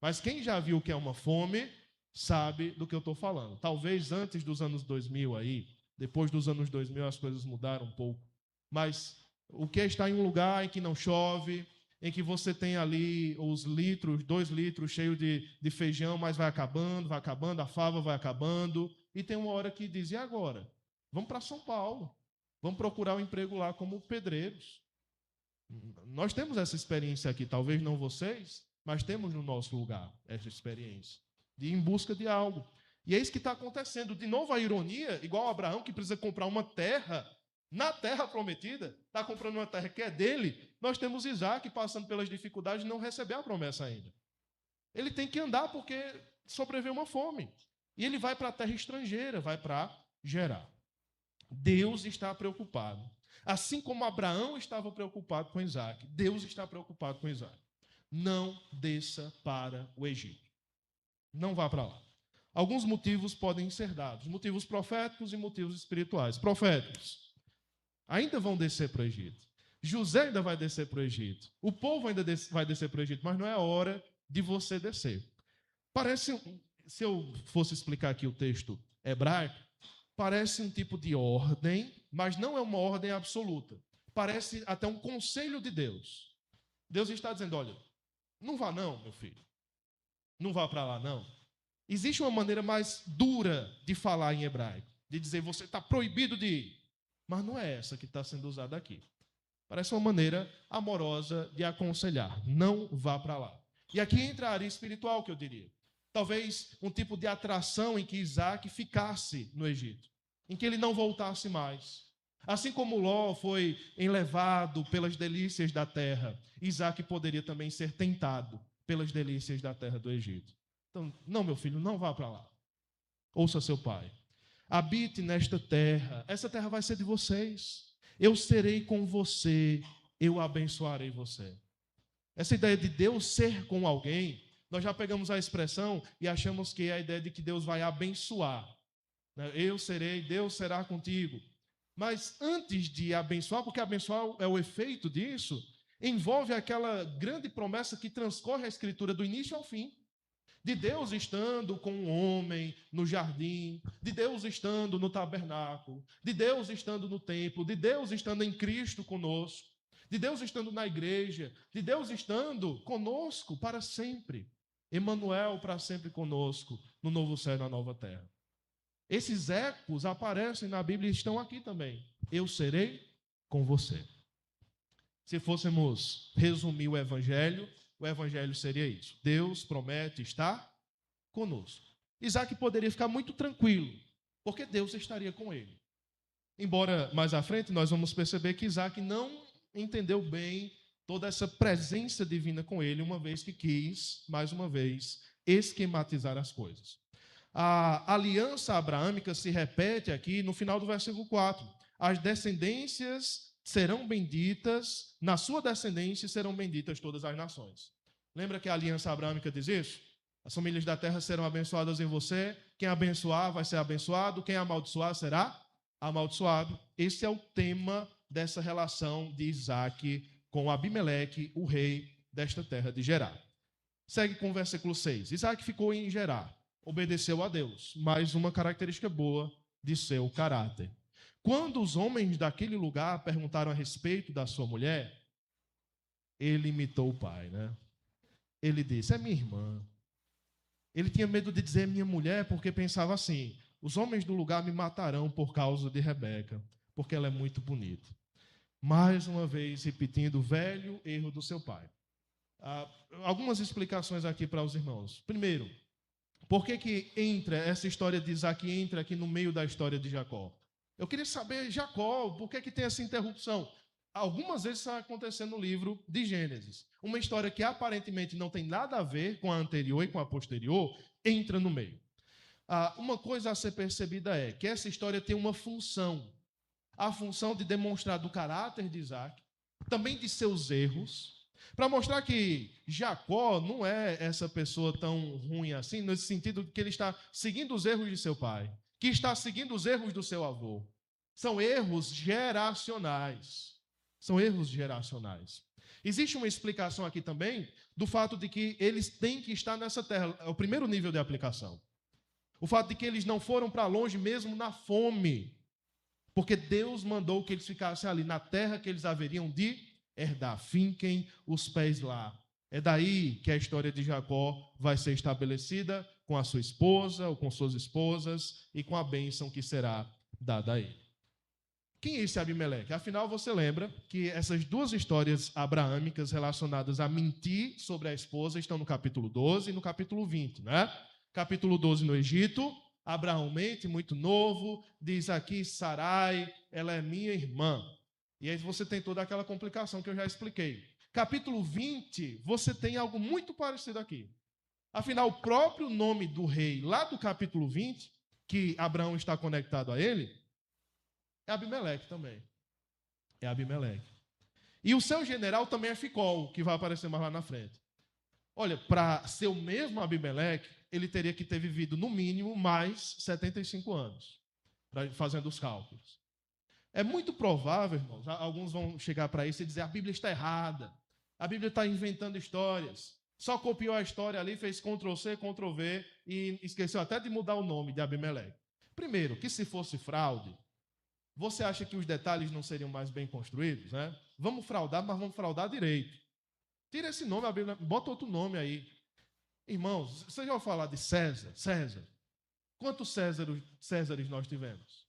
Mas quem já viu o que é uma fome, sabe do que eu estou falando. Talvez antes dos anos 2000 aí, depois dos anos 2000 as coisas mudaram um pouco. Mas o que é estar em um lugar em que não chove, em que você tem ali os litros, 2 litros cheios de feijão, mas vai acabando, a fava vai acabando. E tem uma hora que diz, e agora? Vamos para São Paulo. Vamos procurar um emprego lá como pedreiros. Nós temos essa experiência aqui, talvez não vocês, mas temos no nosso lugar essa experiência de ir em busca de algo. E é isso que está acontecendo. De novo a ironia, igual Abraão que precisa comprar uma terra, na terra prometida, está comprando uma terra que é dele, nós temos Isaac passando pelas dificuldades de não receber a promessa ainda. Ele tem que andar porque sobreviveu uma fome. E ele vai para a terra estrangeira, vai para Gerar. Deus está preocupado. Assim como Abraão estava preocupado com Isaac, Deus está preocupado com Isaac. Não desça para o Egito. Não vá para lá. Alguns motivos podem ser dados. Motivos proféticos e motivos espirituais. Proféticos. Ainda vão descer para o Egito. José ainda vai descer para o Egito. O povo ainda vai descer para o Egito, mas não é a hora de você descer. Parece, se eu fosse explicar aqui o texto hebraico, parece um tipo de ordem, mas não é uma ordem absoluta. Parece até um conselho de Deus. Deus está dizendo, olha, não vá não, meu filho. Não vá para lá não. Existe uma maneira mais dura de falar em hebraico, de dizer, você está proibido de ir. Mas não é essa que está sendo usada aqui. Parece uma maneira amorosa de aconselhar. Não vá para lá. E aqui entra a área espiritual, que eu diria. Talvez um tipo de atração em que Isaac ficasse no Egito. em que ele não voltasse mais. Assim como Ló foi enlevado pelas delícias da terra, Isaac poderia também ser tentado pelas delícias da terra do Egito. Então, não, meu filho, não vá para lá. Ouça seu pai. Habite nesta terra. Essa terra vai ser de vocês. Eu serei com você. Eu abençoarei você. Essa ideia de Deus ser com alguém, nós já pegamos a expressão e achamos que é a ideia de que Deus vai abençoar. Eu serei, Deus será contigo. Mas antes de abençoar, porque abençoar é o efeito disso, envolve aquela grande promessa que transcorre a Escritura do início ao fim. De Deus estando com o homem no jardim, de Deus estando no tabernáculo, de Deus estando no templo, de Deus estando em Cristo conosco, de Deus estando na igreja, de Deus estando conosco para sempre. Emanuel para sempre conosco, no novo céu e na nova terra. Esses ecos aparecem na Bíblia e estão aqui também. Eu serei com você. Se fôssemos resumir o Evangelho seria isso. Deus promete estar conosco. Isaac poderia ficar muito tranquilo, porque Deus estaria com ele. Embora mais à frente nós vamos perceber que Isaac não entendeu bem toda essa presença divina com ele, uma vez que quis, mais uma vez, esquematizar as coisas. A aliança abraâmica se repete aqui no final do versículo 4. As descendências serão benditas, na sua descendência serão benditas todas as nações. Lembra que a aliança abraâmica diz isso? As famílias da terra serão abençoadas em você, quem abençoar vai ser abençoado, quem amaldiçoar será amaldiçoado. Esse é o tema dessa relação de Isaac com Abimeleque, o rei desta terra de Gerar. Segue com o versículo 6. Isaac ficou em Gerar, obedeceu a Deus, mais uma característica boa de seu caráter. Quando os homens daquele lugar perguntaram a respeito da sua mulher, ele imitou o pai, né? Ele disse, é minha irmã. Ele tinha medo de dizer minha mulher, porque pensava assim, os homens do lugar me matarão por causa de Rebeca, porque ela é muito bonita. Mais uma vez, repetindo o velho erro do seu pai. Algumas explicações aqui para os irmãos. Primeiro, por que entra essa história de Isaac entra aqui no meio da história de Jacó? Eu queria saber, Jacó, por que tem essa interrupção? Algumas vezes isso vai acontecer no livro de Gênesis. Uma história que aparentemente não tem nada a ver com a anterior e com a posterior, entra no meio. Uma coisa a ser percebida é que essa história tem uma função. A função de demonstrar do caráter de Isaac, também de seus erros, para mostrar que Jacó não é essa pessoa tão ruim assim, nesse sentido de que ele está seguindo os erros de seu pai, que está seguindo os erros do seu avô. São erros geracionais. São erros geracionais. Existe uma explicação aqui também do fato de que eles têm que estar nessa terra. É o primeiro nível de aplicação. O fato de que eles não foram para longe mesmo na fome. Porque Deus mandou que eles ficassem ali na terra que eles haveriam de herdar. Finquem os pés lá. É daí que a história de Jacó vai ser estabelecida com a sua esposa ou com suas esposas e com a bênção que será dada a ele. Quem é esse Abimeleque? Afinal, você lembra que essas duas histórias abraâmicas relacionadas a mentir sobre a esposa estão no capítulo 12 e no capítulo 20, né? Capítulo 12 no Egito, Abraão mente, muito novo, diz aqui, Sarai, ela é minha irmã. E aí você tem toda aquela complicação que eu já expliquei. Capítulo 20, você tem algo muito parecido aqui. Afinal, o próprio nome do rei, lá do capítulo 20, que Abraão está conectado a ele, é Abimeleque também. É Abimeleque. E o seu general também é Ficol, que vai aparecer mais lá na frente. Olha, para ser o mesmo Abimeleque, ele teria que ter vivido no mínimo mais 75 anos, fazendo os cálculos. É muito provável, irmãos, alguns vão chegar para isso e dizer a Bíblia está errada, a Bíblia está inventando histórias, só copiou a história ali, fez Ctrl+C, Ctrl+V e esqueceu até de mudar o nome de Abimeleque. Primeiro, que se fosse fraude, você acha que os detalhes não seriam mais bem construídos, né? Vamos fraudar, mas vamos fraudar direito. Tira esse nome, a Bíblia, bota outro nome aí. Irmãos, vocês já ouviram falar de César? César. Quantos Césares nós tivemos?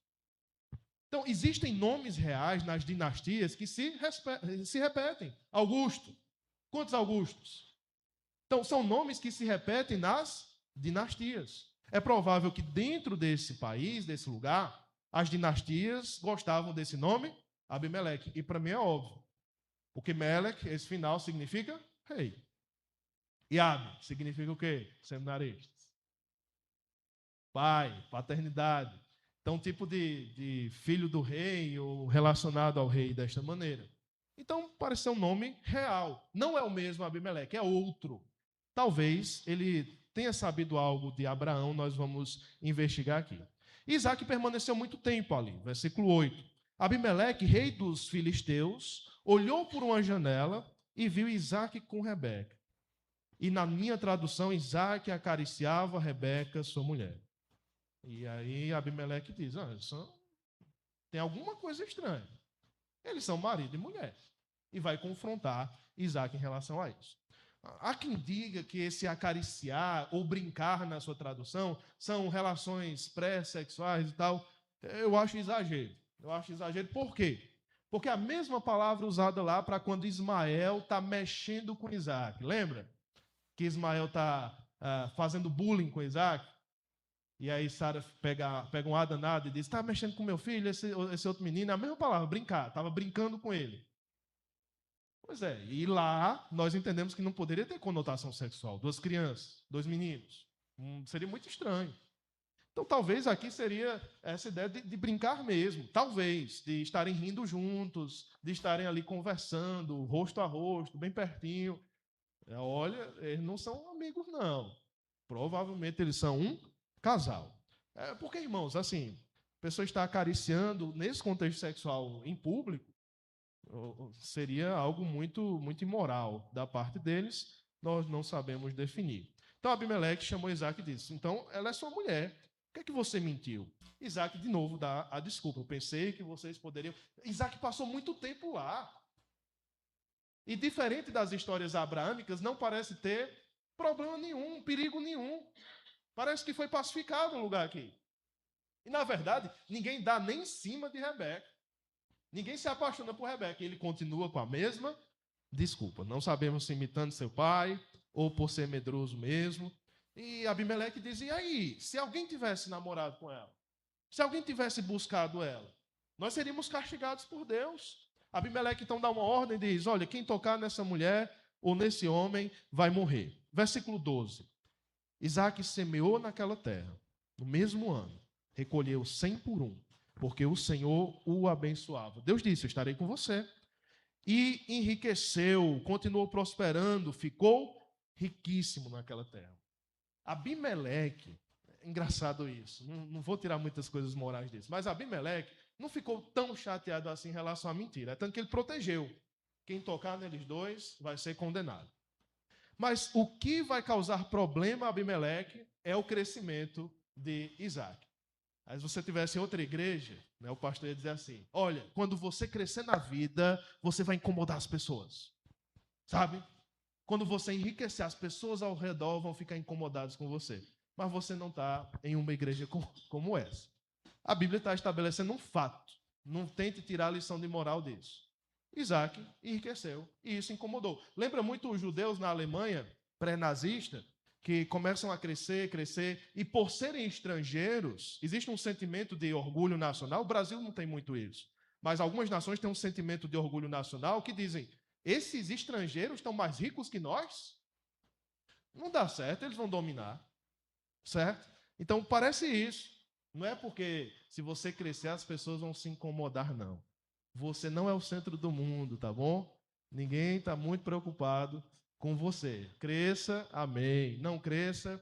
Então, existem nomes reais nas dinastias que se repetem. Augusto. Quantos Augustos? Então, são nomes que se repetem nas dinastias. É provável que dentro desse país, desse lugar, As dinastias gostavam desse nome, Abimeleque. E para mim é óbvio. Porque Melech, esse final, significa rei. E Ab significa o quê? Seminaristas. Pai, paternidade. Então, tipo de filho do rei ou relacionado ao rei desta maneira. Então, parece ser um nome real. Não é o mesmo Abimeleque, é outro. Talvez ele tenha sabido algo de Abraão, nós vamos investigar aqui. Isaac permaneceu muito tempo ali, versículo 8. Abimeleque, rei dos filisteus, olhou por uma janela e viu Isaac com Rebeca. E na minha tradução, Isaac acariciava Rebeca, sua mulher. E aí Abimeleque diz, tem alguma coisa estranha. Eles são marido e mulher. E vai confrontar Isaac em relação a isso. Há quem diga que esse acariciar ou brincar na sua tradução são relações pré-sexuais e tal. Eu acho exagero. Por quê? Porque a mesma palavra usada lá para quando Ismael está mexendo com Isaac. Lembra? Que Ismael está fazendo bullying com Isaac? E aí Sara pega um danado e diz, está mexendo com meu filho, esse outro menino. É a mesma palavra, brincar. Estava brincando com ele. Pois é, e lá nós entendemos que não poderia ter conotação sexual. 2 crianças, 2 meninos. Seria muito estranho. Então talvez aqui seria essa ideia de brincar mesmo. Talvez, de estarem rindo juntos, de estarem ali conversando, rosto a rosto, bem pertinho. Olha, eles não são amigos, não. Provavelmente eles são um casal. Porque, irmãos, assim, a pessoa está acariciando nesse contexto sexual em público, seria algo muito, muito imoral da parte deles, nós não sabemos definir. Então Abimeleque chamou Isaac e disse, então ela é sua mulher, por que é que você mentiu? Isaac de novo dá a desculpa, eu pensei que vocês poderiam... Isaac passou muito tempo lá. E diferente das histórias abraâmicas, não parece ter problema nenhum, perigo nenhum. Parece que foi pacificado o lugar aqui. E, na verdade, ninguém dá nem em cima de Rebeca. Ninguém se apaixona por Rebeca. Ele continua com a mesma desculpa. Não sabemos se imitando seu pai ou por ser medroso mesmo. E Abimeleque diz, e aí, se alguém tivesse namorado com ela? Se alguém tivesse buscado ela? Nós seríamos castigados por Deus. Abimeleque então dá uma ordem e diz, olha, quem tocar nessa mulher ou nesse homem vai morrer. Versículo 12. Isaac semeou naquela terra, no mesmo ano, recolheu 100 por 1, porque o Senhor o abençoava. Deus disse, eu estarei com você. E enriqueceu, continuou prosperando, ficou riquíssimo naquela terra. Abimeleque, engraçado isso, não vou tirar muitas coisas morais disso, mas Abimeleque não ficou tão chateado assim em relação à mentira, é tanto que ele protegeu. Quem tocar neles dois vai ser condenado. Mas o que vai causar problema a Abimeleque é o crescimento de Isaac. Aí se você tivesse em outra igreja, o pastor ia dizer assim, olha, quando você crescer na vida, você vai incomodar as pessoas. Sabe? Quando você enriquecer, as pessoas ao redor vão ficar incomodadas com você. Mas você não está em uma igreja como essa. A Bíblia está estabelecendo um fato. Não tente tirar a lição de moral disso. Isaac enriqueceu e isso incomodou. Lembra muito os judeus na Alemanha, pré-nazista, que começam a crescer, e por serem estrangeiros, existe um sentimento de orgulho nacional. O Brasil não tem muito isso, mas algumas nações têm um sentimento de orgulho nacional que dizem, esses estrangeiros estão mais ricos que nós? Não dá certo, eles vão dominar. Certo? Então parece isso. Não é porque se você crescer as pessoas vão se incomodar, não. Você não é o centro do mundo, tá bom? Ninguém está muito preocupado com você. Cresça, amém. Não cresça,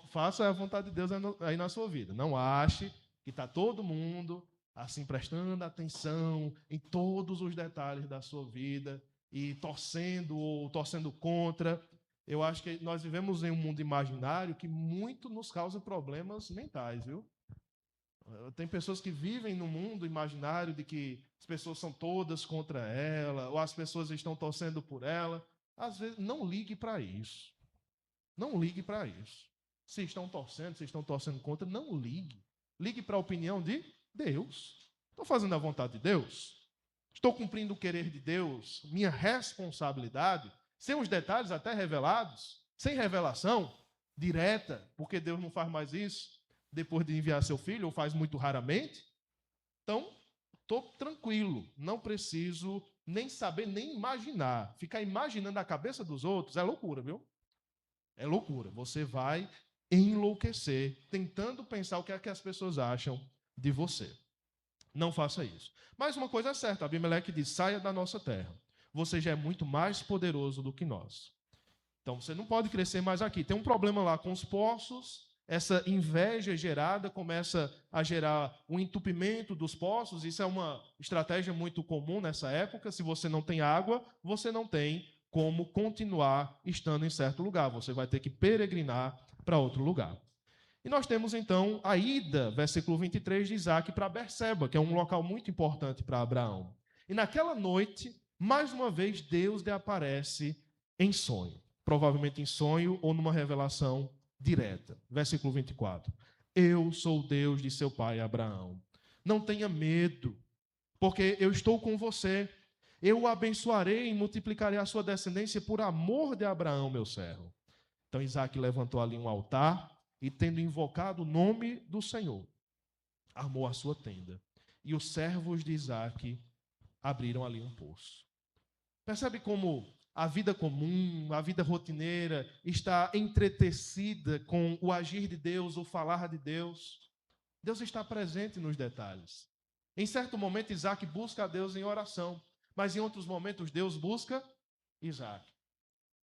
faça a vontade de Deus aí na sua vida. Não ache que está todo mundo assim prestando atenção em todos os detalhes da sua vida e torcendo ou torcendo contra. Eu acho que nós vivemos em um mundo imaginário que muito nos causa problemas mentais, viu? Tem pessoas que vivem no mundo imaginário de que as pessoas são todas contra ela, ou as pessoas estão torcendo por ela. Às vezes, não ligue para isso. Não ligue para isso. Se estão torcendo contra, não ligue. Ligue para a opinião de Deus. Estou fazendo a vontade de Deus? Estou cumprindo o querer de Deus? Minha responsabilidade? Sem os detalhes até revelados? Sem revelação direta, porque Deus não faz mais isso? depois de enviar seu filho, ou faz muito raramente. Então, estou tranquilo, não preciso nem saber, nem imaginar. Ficar imaginando a cabeça dos outros é loucura, viu? É loucura. Você vai enlouquecer tentando pensar o que é que as pessoas acham de você. Não faça isso. Mas uma coisa é certa, Abimeleque diz, saia da nossa terra. Você já é muito mais poderoso do que nós. Então você não pode crescer mais aqui. Tem um problema lá com os poços, essa inveja gerada começa a gerar um entupimento dos poços. Isso é uma estratégia muito comum nessa época. Se você não tem água, você não tem como continuar estando em certo lugar. Você vai ter que peregrinar para outro lugar. E nós temos então a ida, versículo 23, de Isaac para Berseba, que é um local muito importante para Abraão. E naquela noite, mais uma vez, Deus lhe aparece em sonho. Provavelmente em sonho ou numa revelação direta. Versículo 24. Eu sou o Deus de seu pai Abraão. Não tenha medo, porque eu estou com você. Eu o abençoarei e multiplicarei a sua descendência por amor de Abraão, meu servo. Então Isaac levantou ali um altar e, tendo invocado o nome do Senhor, armou a sua tenda. E os servos de Isaac abriram ali um poço. Percebe como a vida comum, a vida rotineira está entretecida com o agir de Deus, o falar de Deus? Deus está presente nos detalhes. Em certo momento, Isaac busca a Deus em oração, mas em outros momentos, Deus busca Isaac.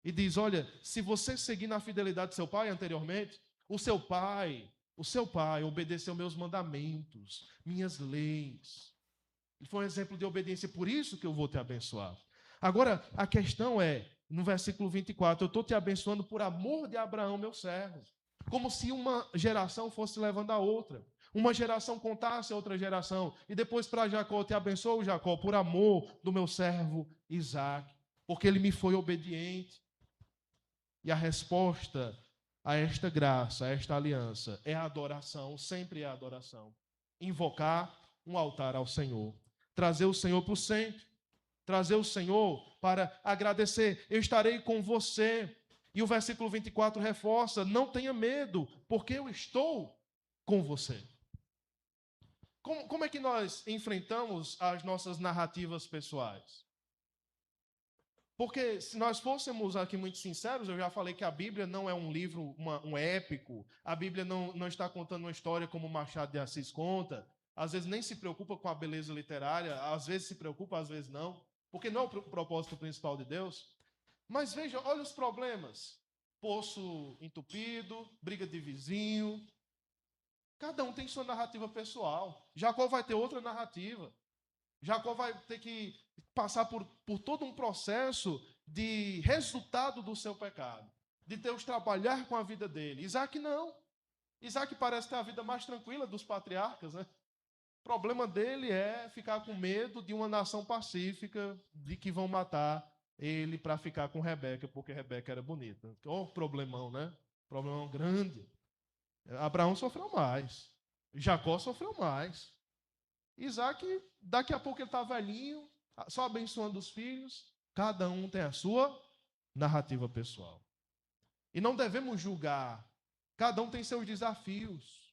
E diz, olha, se você seguir na fidelidade do seu pai anteriormente, o seu pai obedeceu meus mandamentos, minhas leis. Ele foi um exemplo de obediência, por isso que eu vou te abençoar. Agora, a questão é, no versículo 24, eu estou te abençoando por amor de Abraão, meu servo. Como se uma geração fosse levando a outra. Uma geração contasse a outra geração. E depois para Jacó, eu te abençoo, Jacó, por amor do meu servo Isaac. Porque ele me foi obediente. E a resposta a esta graça, a esta aliança, é a adoração, sempre é a adoração. Invocar um altar ao Senhor. Trazer o Senhor para o centro. Trazer o Senhor para agradecer. Eu estarei com você. E o versículo 24 reforça, não tenha medo, porque eu estou com você. Como é que nós enfrentamos as nossas narrativas pessoais? Porque se nós fôssemos aqui muito sinceros, eu já falei que a Bíblia não é um livro, um épico. A Bíblia não está contando uma história como Machado de Assis conta. Às vezes nem se preocupa com a beleza literária, às vezes se preocupa, às vezes não. Porque não é o propósito principal de Deus. Mas veja, olha os problemas. Poço entupido, briga de vizinho. Cada um tem sua narrativa pessoal. Jacó vai ter outra narrativa. Jacó vai ter que passar por todo um processo de resultado do seu pecado. De Deus trabalhar com a vida dele. Isaac não. Isaac parece ter a vida mais tranquila dos patriarcas, né? O problema dele é ficar com medo de uma nação pacífica, de que vão matar ele para ficar com Rebeca, porque Rebeca era bonita. Oh, problemão, né? Problemão grande. Abraão sofreu mais. Jacó sofreu mais. Isaac, daqui a pouco ele está velhinho, só abençoando os filhos. Cada um tem a sua narrativa pessoal. E não devemos julgar. Cada um tem seus desafios.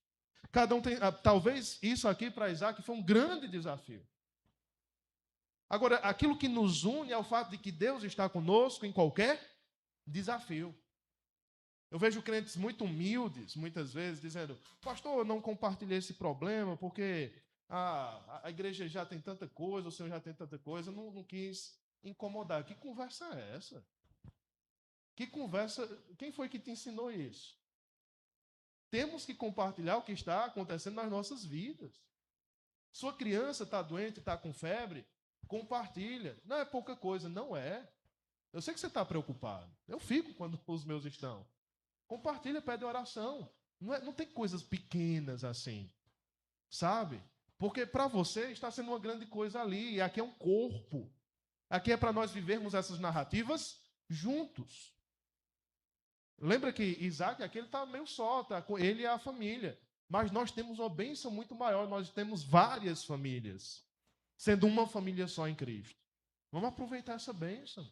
Cada um tem. Talvez isso aqui para Isaac foi um grande desafio. Agora, aquilo que nos une é o fato de que Deus está conosco em qualquer desafio. Eu vejo crentes muito humildes, muitas vezes, dizendo: pastor, eu não compartilhei esse problema porque a igreja já tem tanta coisa, o Senhor já tem tanta coisa, não quis incomodar. Que conversa é essa? Que conversa? Quem foi que te ensinou isso? Temos que compartilhar o que está acontecendo nas nossas vidas. Sua criança está doente, está com febre, compartilha. Não é pouca coisa, não é. Eu sei que você está preocupado. Eu fico quando os meus estão. Compartilha, pede oração. Não tem coisas pequenas assim, sabe? Porque para você está sendo uma grande coisa ali. E aqui é um corpo. Aqui é para nós vivermos essas narrativas juntos. Lembra que Isaac, aqui ele está meio só, tá com ele e a família. Mas nós temos uma bênção muito maior. Nós temos várias famílias, sendo uma família só em Cristo. Vamos aproveitar essa bênção.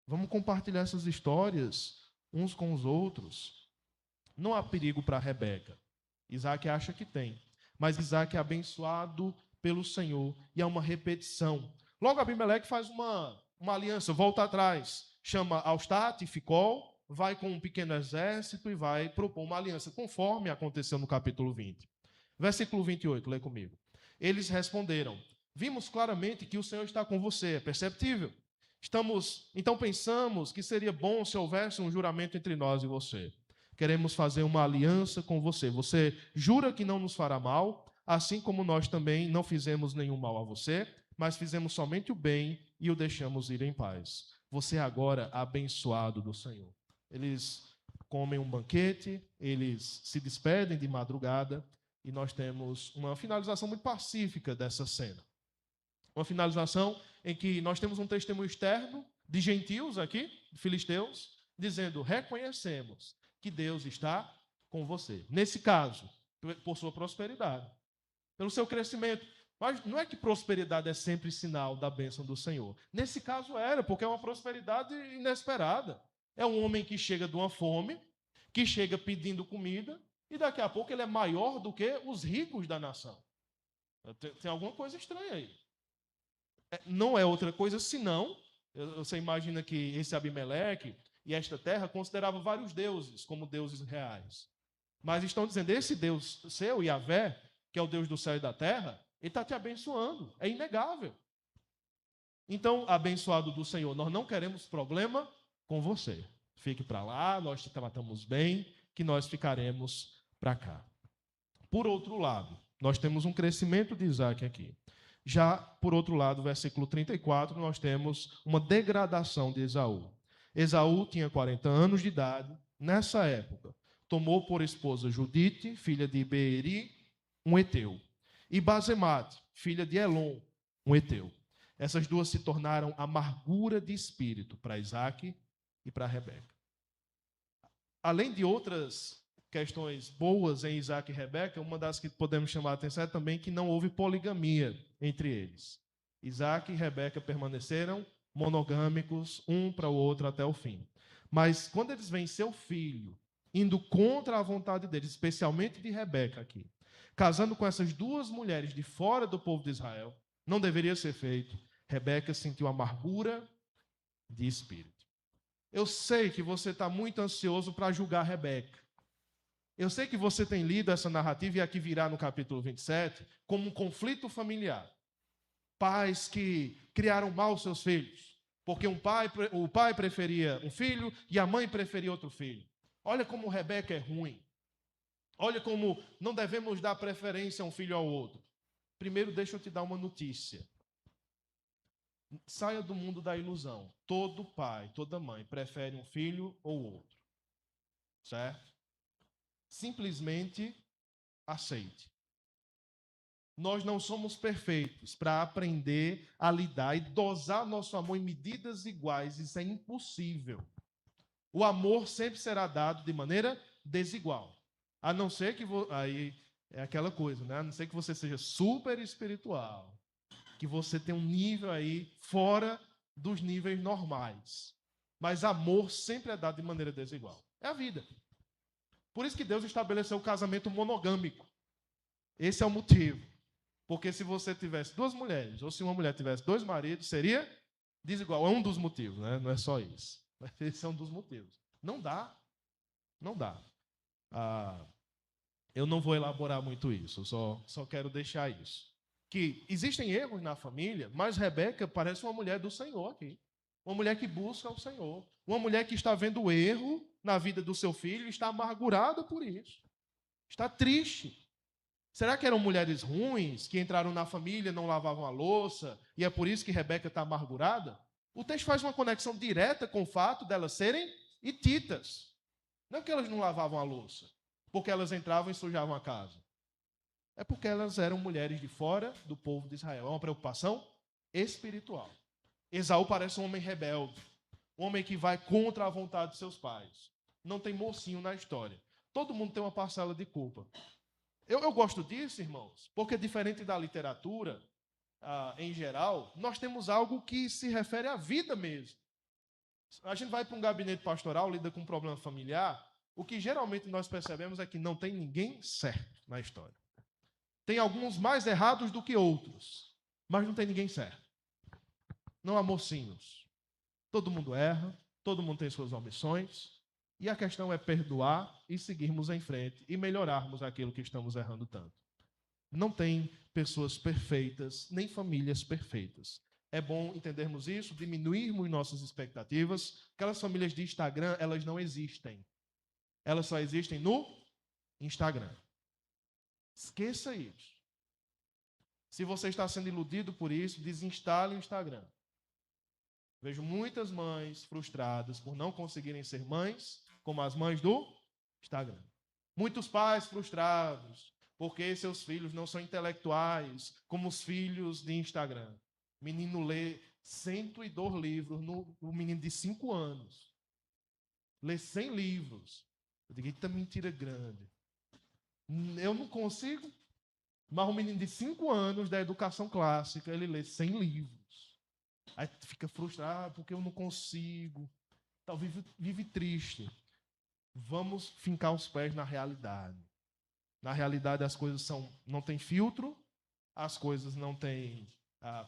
Vamos compartilhar essas histórias uns com os outros. Não há perigo para Rebeca. Isaac acha que tem. Mas Isaac é abençoado pelo Senhor e é uma repetição. Logo Abimeleque faz uma aliança, volta atrás, chama Austate e Ficol, vai com um pequeno exército e vai propor uma aliança, conforme aconteceu no capítulo 20. Versículo 28, lê comigo. Eles responderam: vimos claramente que o Senhor está com você, é perceptível. Então pensamos que seria bom se houvesse um juramento entre nós e você. Queremos fazer uma aliança com você. Você jura que não nos fará mal, assim como nós também não fizemos nenhum mal a você, mas fizemos somente o bem e o deixamos ir em paz. Você é agora abençoado do Senhor. Eles comem um banquete, eles se despedem de madrugada e nós temos uma finalização muito pacífica dessa cena. Uma finalização em que nós temos um testemunho externo de gentios aqui, de filisteus, dizendo: reconhecemos que Deus está com você. Nesse caso, por sua prosperidade, pelo seu crescimento. Mas não é que prosperidade é sempre sinal da bênção do Senhor. Nesse caso era, porque é uma prosperidade inesperada. É um homem que chega de uma fome, que chega pedindo comida, e daqui a pouco ele é maior do que os ricos da nação. Tem alguma coisa estranha aí. Não é outra coisa senão, você imagina que esse Abimeleque e esta terra consideravam vários deuses como deuses reais. Mas estão dizendo, esse Deus seu, Yahvé, que é o Deus do céu e da terra, ele está te abençoando, é inegável. Então, abençoado do Senhor, nós não queremos problema com você. Fique para lá, nós te tratamos bem, que nós ficaremos para cá. Por outro lado, nós temos um crescimento de Isaac aqui. Já, por outro lado, versículo 34, nós temos uma degradação de Esaú. Esaú tinha 40 anos de idade. Nessa época, tomou por esposa Judite, filha de Beeri, um heteu, e Basemate, filha de Elon, um heteu. Essas duas se tornaram amargura de espírito para Isaac e para Rebeca. Além de outras questões boas em Isaac e Rebeca, uma das que podemos chamar a atenção é também que não houve poligamia entre eles. Isaac e Rebeca permaneceram monogâmicos, um para o outro até o fim. Mas quando eles veem seu filho indo contra a vontade deles, especialmente de Rebeca aqui, casando com essas duas mulheres de fora do povo de Israel, não deveria ser feito. Rebeca sentiu amargura de espírito. Eu sei que você está muito ansioso para julgar Rebeca. Eu sei que você tem lido essa narrativa, e aqui virá no capítulo 27, como um conflito familiar. Pais que criaram mal seus filhos, porque o pai preferia um filho e a mãe preferia outro filho. Olha como Rebeca é ruim. Olha como não devemos dar preferência a um filho ao outro. Primeiro, deixa eu te dar uma notícia. Saia do mundo da ilusão. Todo pai, toda mãe prefere um filho ou outro. Certo? Simplesmente aceite. Nós não somos perfeitos para aprender a lidar e dosar nosso amor em medidas iguais. Isso é impossível. O amor sempre será dado de maneira desigual. A não ser que... Aí é aquela coisa, né? A não ser que você seja super espiritual. Que você tenha um nível aí fora dos níveis normais. Mas amor sempre é dado de maneira desigual. É a vida. Por isso que Deus estabeleceu o casamento monogâmico. Esse é o motivo. Porque se você tivesse duas mulheres, ou se uma mulher tivesse dois maridos, seria desigual. É um dos motivos, né? Não é só isso. Esse é um dos motivos. Não dá. Não dá. Eu não vou elaborar muito isso. Eu só quero deixar isso. Que existem erros na família, mas Rebeca parece uma mulher do Senhor aqui. Uma mulher que busca o Senhor. Uma mulher que está vendo o erro na vida do seu filho e está amargurada por isso. Está triste. Será que eram mulheres ruins, que entraram na família, não lavavam a louça, e é por isso que Rebeca está amargurada? O texto faz uma conexão direta com o fato delas serem hititas. Não é que elas não lavavam a louça, porque elas entravam e sujavam a casa. É porque elas eram mulheres de fora do povo de Israel. É uma preocupação espiritual. Esaú parece um homem rebelde, um homem que vai contra a vontade de seus pais. Não tem mocinho na história. Todo mundo tem uma parcela de culpa. Eu gosto disso, irmãos, porque diferente da literatura, em geral, nós temos algo que se refere à vida mesmo. A gente vai para um gabinete pastoral, lida com um problema familiar, o que geralmente nós percebemos é que não tem ninguém certo na história. Tem alguns mais errados do que outros, mas não tem ninguém certo. Não há mocinhos. Todo mundo erra, todo mundo tem suas omissões, e a questão é perdoar e seguirmos em frente e melhorarmos aquilo que estamos errando tanto. Não tem pessoas perfeitas, nem famílias perfeitas. É bom entendermos isso, diminuirmos nossas expectativas. Aquelas famílias de Instagram, elas não existem. Elas só existem no Instagram. Esqueça isso. Se você está sendo iludido por isso, desinstale o Instagram. Vejo muitas mães frustradas por não conseguirem ser mães, como as mães do Instagram. Muitos pais frustrados porque seus filhos não são intelectuais, como os filhos de Instagram. Menino lê 102 livros, o menino de 5 anos. Lê 100 livros. Eu digo, eita mentira grande. Eu não consigo, mas um menino de 5 anos da educação clássica, ele lê 100 livros. Aí fica frustrado, porque eu não consigo. Então vive triste. Vamos fincar os pés na realidade. Na realidade, as coisas não têm filtro, as coisas não têm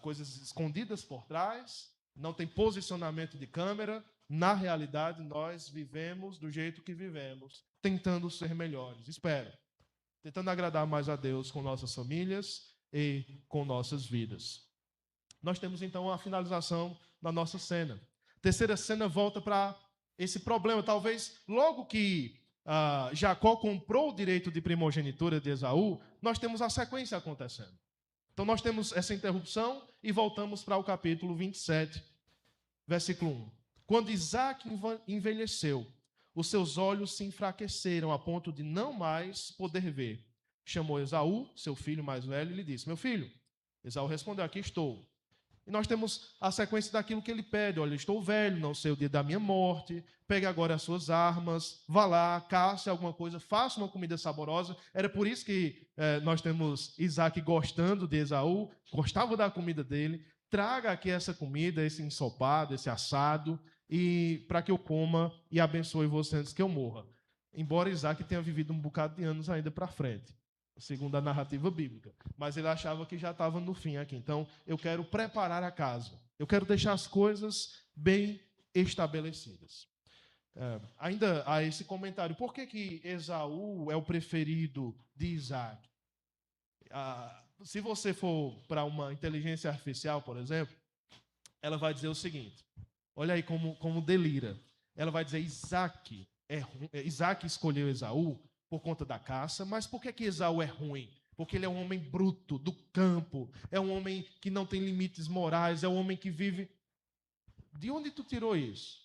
coisas escondidas por trás, não tem posicionamento de câmera. Na realidade, nós vivemos do jeito que vivemos, tentando ser melhores. Espero. Tentando agradar mais a Deus com nossas famílias e com nossas vidas. Nós temos, então, a finalização da nossa cena. A terceira cena volta para esse problema. Talvez logo que Jacó comprou o direito de primogenitura de Esaú, nós temos a sequência acontecendo. Então, nós temos essa interrupção e voltamos para o capítulo 27, versículo 1. Quando Isaac envelheceu, os seus olhos se enfraqueceram a ponto de não mais poder ver. Chamou Esaú, seu filho mais velho, e lhe disse, meu filho. Esaú respondeu, aqui estou. E nós temos a sequência daquilo que ele pede. Olha, estou velho, não sei o dia da minha morte. Pegue agora as suas armas, vá lá, caça alguma coisa, faça uma comida saborosa. Era por isso que nós temos Isaac gostando de Esaú, gostava da comida dele. Traga aqui essa comida, esse ensopado, esse assado, e para que eu coma e abençoe você antes que eu morra. Embora Isaac tenha vivido um bocado de anos ainda para frente, segundo a narrativa bíblica. Mas ele achava que já estava no fim aqui. Então, eu quero preparar a casa. Eu quero deixar as coisas bem estabelecidas. Ainda há esse comentário. Por que Esaú é o preferido de Isaac? Se você for para uma inteligência artificial, por exemplo, ela vai dizer o seguinte. Olha aí como delira. Ela vai dizer, Isaac escolheu Esaú por conta da caça, mas por que Esaú é ruim? Porque ele é um homem bruto, do campo, é um homem que não tem limites morais, é um homem que vive... De onde tu tirou isso?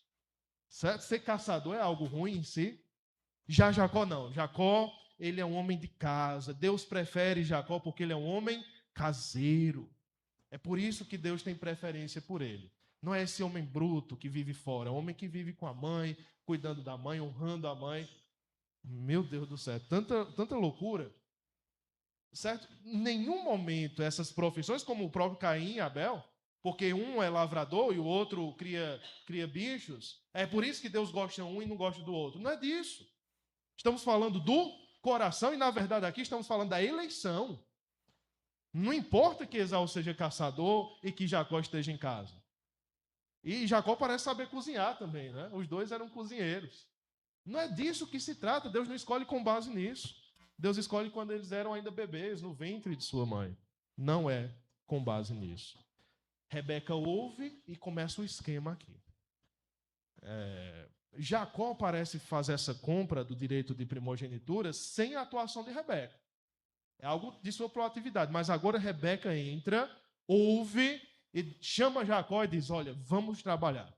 Ser caçador é algo ruim em si? Já Jacó não. Jacó, ele é um homem de casa. Deus prefere Jacó porque ele é um homem caseiro. É por isso que Deus tem preferência por ele. Não é esse homem bruto que vive fora, é um homem que vive com a mãe, cuidando da mãe, honrando a mãe. Meu Deus do céu, tanta loucura. Certo? Em nenhum momento essas profissões, como o próprio Caim e Abel, porque um é lavrador e o outro cria bichos, é por isso que Deus gosta de um e não gosta do outro. Não é disso. Estamos falando do coração e, na verdade, aqui estamos falando da eleição. Não importa que Esaú seja caçador e que Jacó esteja em casa. E Jacó parece saber cozinhar também, né? Os dois eram cozinheiros. Não é disso que se trata. Deus não escolhe com base nisso. Deus escolhe quando eles eram ainda bebês, no ventre de sua mãe. Não é com base nisso. Rebeca ouve e começa o esquema aqui. Jacó parece fazer essa compra do direito de primogenitura sem a atuação de Rebeca. É algo de sua proatividade. Mas agora Rebeca entra, ouve e chama Jacó e diz, olha, vamos trabalhar.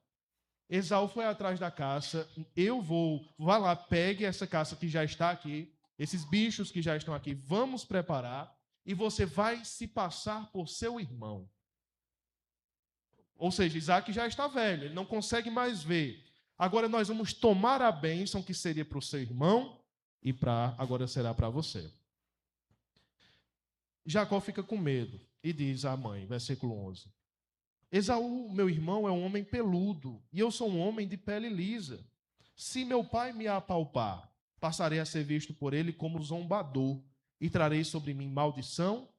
Esaú foi atrás da caça, vá lá, pegue essa caça que já está aqui, esses bichos que já estão aqui, vamos preparar, e você vai se passar por seu irmão. Ou seja, Isaac já está velho, ele não consegue mais ver. Agora nós vamos tomar a bênção que seria para o seu irmão, e agora será para você. Jacó fica com medo, e diz à mãe, versículo 11, Esaú, meu irmão, é um homem peludo, e eu sou um homem de pele lisa. Se meu pai me apalpar passarei a ser visto por ele como zombador, e trarei sobre mim maldição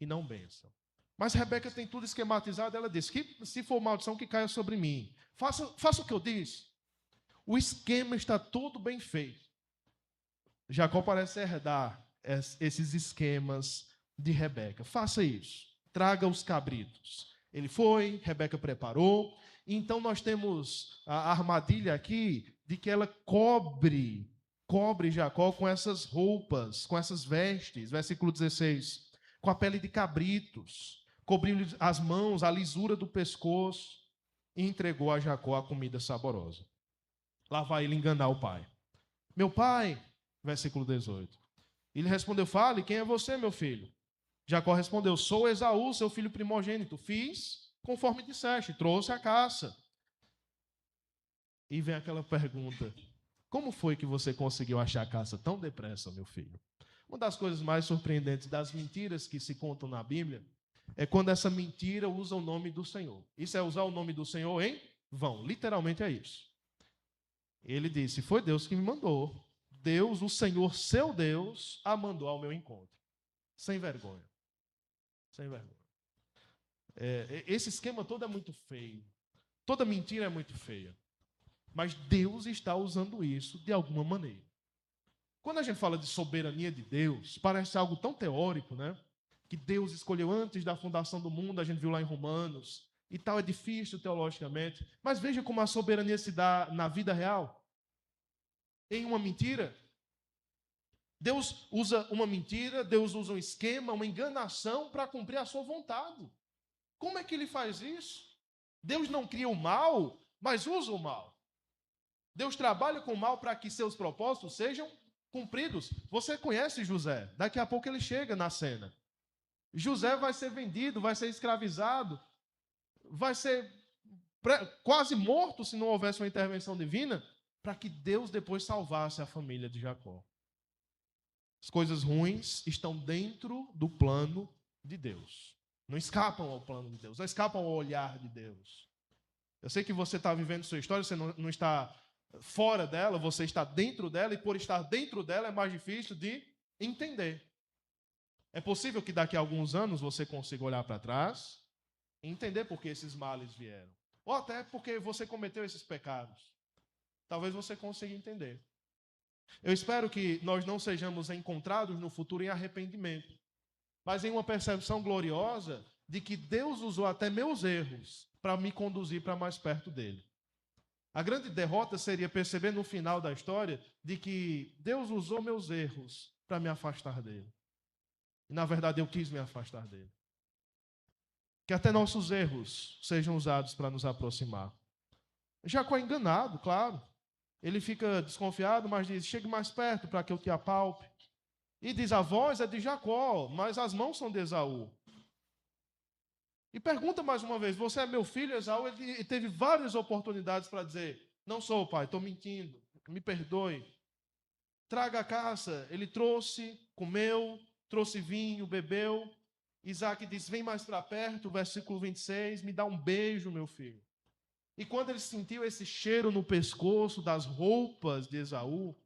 e não bênção. Mas Rebeca tem tudo esquematizado, ela diz que se for maldição, que caia sobre mim. Faça o que eu disse. O esquema está todo bem feito. Jacó parece herdar esses esquemas de Rebeca. Faça isso. Traga os cabritos. Ele foi, Rebeca preparou. Então nós temos a armadilha aqui de que ela cobre Jacó com essas roupas, com essas vestes. Versículo 16. Com a pele de cabritos. Cobriu-lhe as mãos, a lisura do pescoço. E entregou a Jacó a comida saborosa. Lá vai ele enganar o pai. Meu pai, versículo 18. Ele respondeu, fale, quem é você, meu filho? Jacó respondeu, sou Esaú, seu filho primogênito. Fiz conforme disseste, trouxe a caça. E vem aquela pergunta, como foi que você conseguiu achar a caça tão depressa, meu filho? Uma das coisas mais surpreendentes das mentiras que se contam na Bíblia é quando essa mentira usa o nome do Senhor. Isso é usar o nome do Senhor em vão, literalmente é isso. Ele disse, foi Deus que me mandou. Deus, o Senhor, seu Deus, a mandou ao meu encontro. Sem vergonha. Sem vergonha. Esse esquema todo é muito feio. Toda mentira é muito feia. Mas Deus está usando isso de alguma maneira. Quando a gente fala de soberania de Deus, parece algo tão teórico, né? Que Deus escolheu antes da fundação do mundo, a gente viu lá em Romanos, e tal, é difícil teologicamente. Mas veja como a soberania se dá na vida real. Em uma mentira. Deus usa uma mentira, Deus usa um esquema, uma enganação para cumprir a sua vontade. Como é que ele faz isso? Deus não cria o mal, mas usa o mal. Deus trabalha com o mal para que seus propósitos sejam cumpridos. Você conhece José, daqui a pouco ele chega na cena. José vai ser vendido, vai ser escravizado, vai ser quase morto se não houvesse uma intervenção divina, para que Deus depois salvasse a família de Jacó. As coisas ruins estão dentro do plano de Deus. Não escapam ao plano de Deus, não escapam ao olhar de Deus. Eu sei que você está vivendo sua história, você não está fora dela, você está dentro dela, e por estar dentro dela é mais difícil de entender. É possível que daqui a alguns anos você consiga olhar para trás e entender por que esses males vieram. Ou até porque você cometeu esses pecados. Talvez você consiga entender. Eu espero que nós não sejamos encontrados no futuro em arrependimento, mas em uma percepção gloriosa de que Deus usou até meus erros para me conduzir para mais perto dele. A grande derrota seria perceber no final da história de que Deus usou meus erros para me afastar dele. E na verdade eu quis me afastar dele. Que até nossos erros sejam usados para nos aproximar. Jacó é enganado, claro. Ele fica desconfiado, mas diz, chegue mais perto para que eu te apalpe. E diz, a voz é de Jacó, mas as mãos são de Esaú. E pergunta mais uma vez, você é meu filho, Esaú? Ele teve várias oportunidades para dizer, não sou, pai, estou mentindo, me perdoe. Traga a caça. Ele trouxe, comeu, trouxe vinho, bebeu. Isaac diz, vem mais para perto, versículo 26, me dá um beijo, meu filho. E quando ele sentiu esse cheiro no pescoço das roupas de Esaú,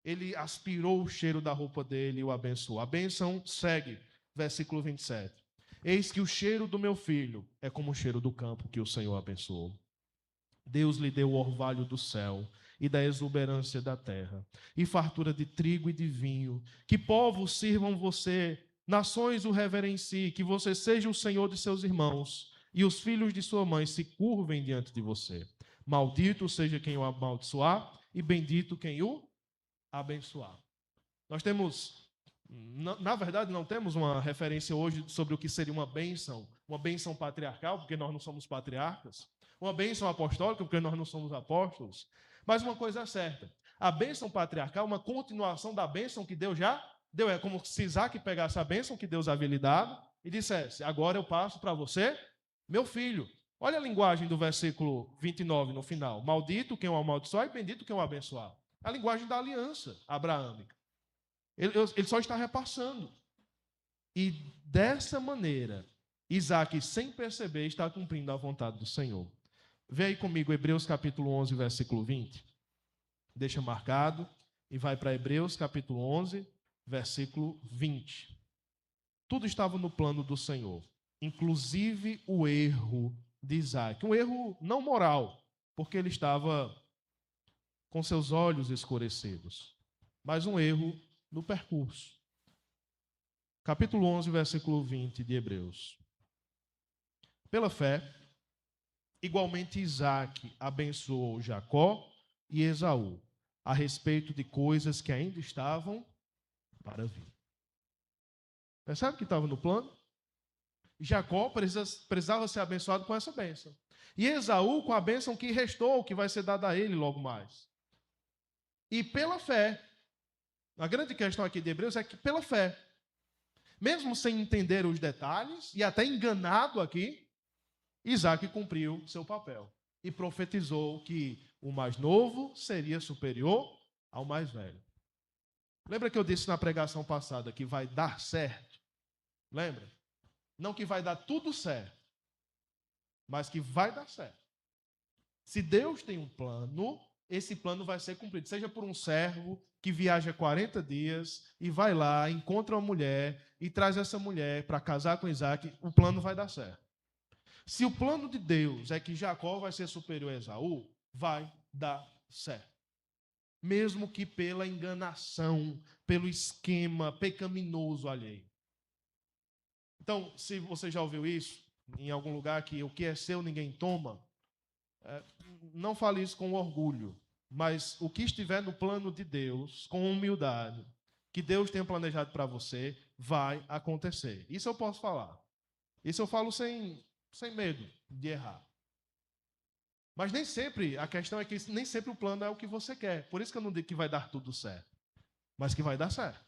ele aspirou o cheiro da roupa dele e o abençoou. A bênção segue, versículo 27. Eis que o cheiro do meu filho é como o cheiro do campo que o Senhor abençoou. Deus lhe deu o orvalho do céu e da exuberância da terra, e fartura de trigo e de vinho. Que povos sirvam você, nações o reverenciem, que você seja o Senhor de seus irmãos, e os filhos de sua mãe se curvem diante de você. Maldito seja quem o amaldiçoar, e bendito quem o abençoar. Nós temos, na verdade, não temos uma referência hoje sobre o que seria uma bênção patriarcal, porque nós não somos patriarcas, uma bênção apostólica, porque nós não somos apóstolos, mas uma coisa é certa, a bênção patriarcal é uma continuação da bênção que Deus já deu. É como se Isaac pegasse a bênção que Deus havia lhe dado e dissesse, agora eu passo para você, meu filho. Olha a linguagem do versículo 29 no final. Maldito quem o amaldiçoar e bendito quem o abençoar. A linguagem da aliança abraâmica. Ele só está repassando. E dessa maneira, Isaac, sem perceber, está cumprindo a vontade do Senhor. Vê aí comigo Hebreus capítulo 11, versículo 20. Deixa marcado. e vai para Hebreus capítulo 11, versículo 20. Tudo estava no plano do Senhor, inclusive o erro de Isaac. Um erro não moral, porque ele estava com seus olhos escurecidos, mas um erro no percurso. Capítulo 11, versículo 20 de Hebreus. Pela fé, igualmente Isaac abençoou Jacó e Esaú a respeito de coisas que ainda estavam para vir. Percebe que estava no plano? Jacó precisava ser abençoado com essa bênção. E Esaú com a bênção que restou, que vai ser dada a ele logo mais. E pela fé, a grande questão aqui de Hebreus é que pela fé, mesmo sem entender os detalhes, e até enganado aqui, Isaac cumpriu seu papel e profetizou que o mais novo seria superior ao mais velho. Lembra que eu disse na pregação passada que vai dar certo? Lembra? Não que vai dar tudo certo, mas que vai dar certo. Se Deus tem um plano, esse plano vai ser cumprido. Seja por um servo que viaja 40 dias e vai lá, encontra uma mulher e traz essa mulher para casar com Isaac, o plano vai dar certo. Se o plano de Deus é que Jacó vai ser superior a Esaú, vai dar certo. Mesmo que pela enganação, pelo esquema pecaminoso alheio. Então, se você já ouviu isso em algum lugar, que o que é seu ninguém toma, não fale isso com orgulho, mas o que estiver no plano de Deus, com humildade, que Deus tenha planejado para você, vai acontecer. Isso eu posso falar. Isso eu falo sem medo de errar. Mas nem sempre, a questão é que nem sempre o plano é o que você quer. Por isso que eu não digo que vai dar tudo certo, mas que vai dar certo.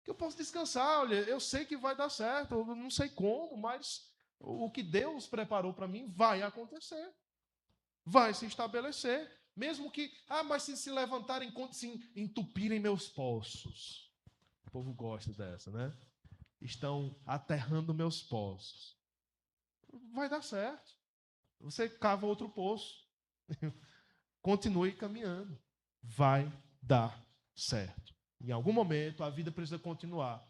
Que eu posso descansar, olha, eu sei que vai dar certo, eu não sei como, mas o que Deus preparou para mim vai acontecer. Vai se estabelecer. Mesmo que, mas se levantarem, se entupirem meus poços. O povo gosta dessa, né? Estão aterrando meus poços. Vai dar certo. Você cava outro poço. Continue caminhando. Vai dar certo. Em algum momento, a vida precisa continuar.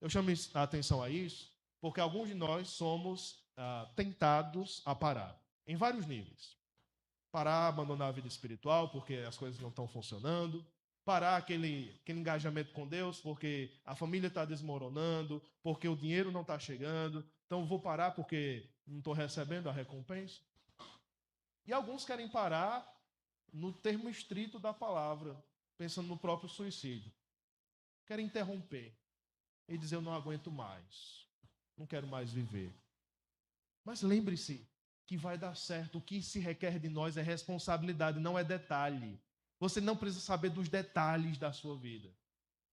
Eu chamo a atenção a isso, porque alguns de nós somos tentados a parar, em vários níveis. Parar, abandonar a vida espiritual, porque as coisas não estão funcionando. Parar aquele engajamento com Deus, porque a família está desmoronando, porque o dinheiro não está chegando. Então, vou parar porque não estou recebendo a recompensa. E alguns querem parar no termo estrito da palavra, pensando no próprio suicídio. Querem interromper e dizer: eu não aguento mais, não quero mais viver. Mas lembre-se que vai dar certo. O que se requer de nós é responsabilidade, não é detalhe. Você não precisa saber dos detalhes da sua vida.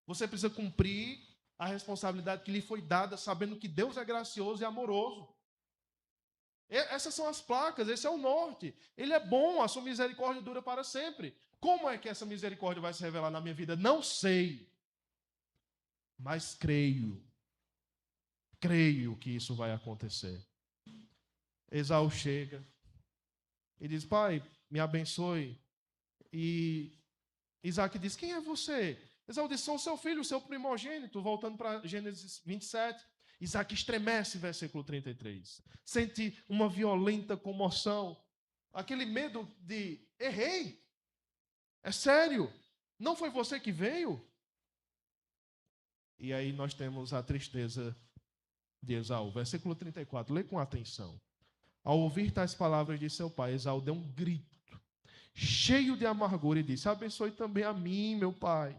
Você precisa cumprir a responsabilidade que lhe foi dada, sabendo que Deus é gracioso e amoroso. Essas são as placas, esse é o norte. Ele é bom, a sua misericórdia dura para sempre. Como é que essa misericórdia vai se revelar na minha vida? Não sei. Mas creio que isso vai acontecer. Esaú chega e diz: pai, me abençoe. E Isaac diz: quem é você? Esaú diz: sou seu filho, seu primogênito. Voltando para Gênesis 27. Isaac estremece, versículo 33. Sente uma violenta comoção. Aquele medo de: errei. É sério? Não foi você que veio? E aí nós temos a tristeza de Esaú. Versículo 34, lê com atenção. Ao ouvir tais palavras de seu pai, Esaú deu um grito, cheio de amargura, e disse: abençoe também a mim, meu pai.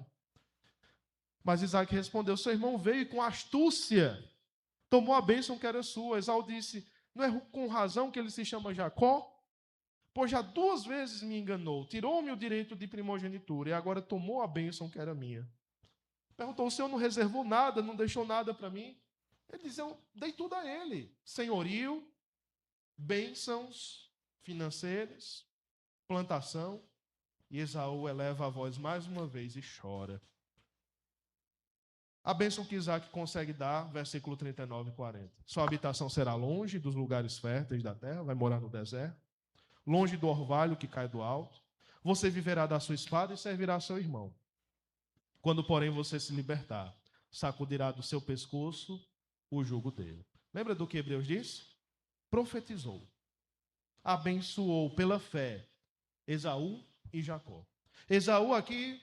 Mas Isaac respondeu: seu irmão veio e com astúcia tomou a bênção que era sua. Esaú disse: não é com razão que ele se chama Jacó? Pois já 2 vezes me enganou, tirou-me o direito de primogenitura, e agora tomou a bênção que era minha. Perguntou: o Senhor não reservou nada, não deixou nada para mim? Ele diz: eu dei tudo a ele. Senhorio, bênçãos financeiras, plantação. E Esaú eleva a voz mais uma vez e chora. A bênção que Isaac consegue dar, versículo 39 e 40. Sua habitação será longe dos lugares férteis da terra, vai morar no deserto, longe do orvalho que cai do alto. Você viverá da sua espada e servirá a seu irmão. Quando, porém, você se libertar, sacudirá do seu pescoço o jugo dele. Lembra do que Hebreus diz? Profetizou, abençoou pela fé Esaú e Jacó. Esaú aqui,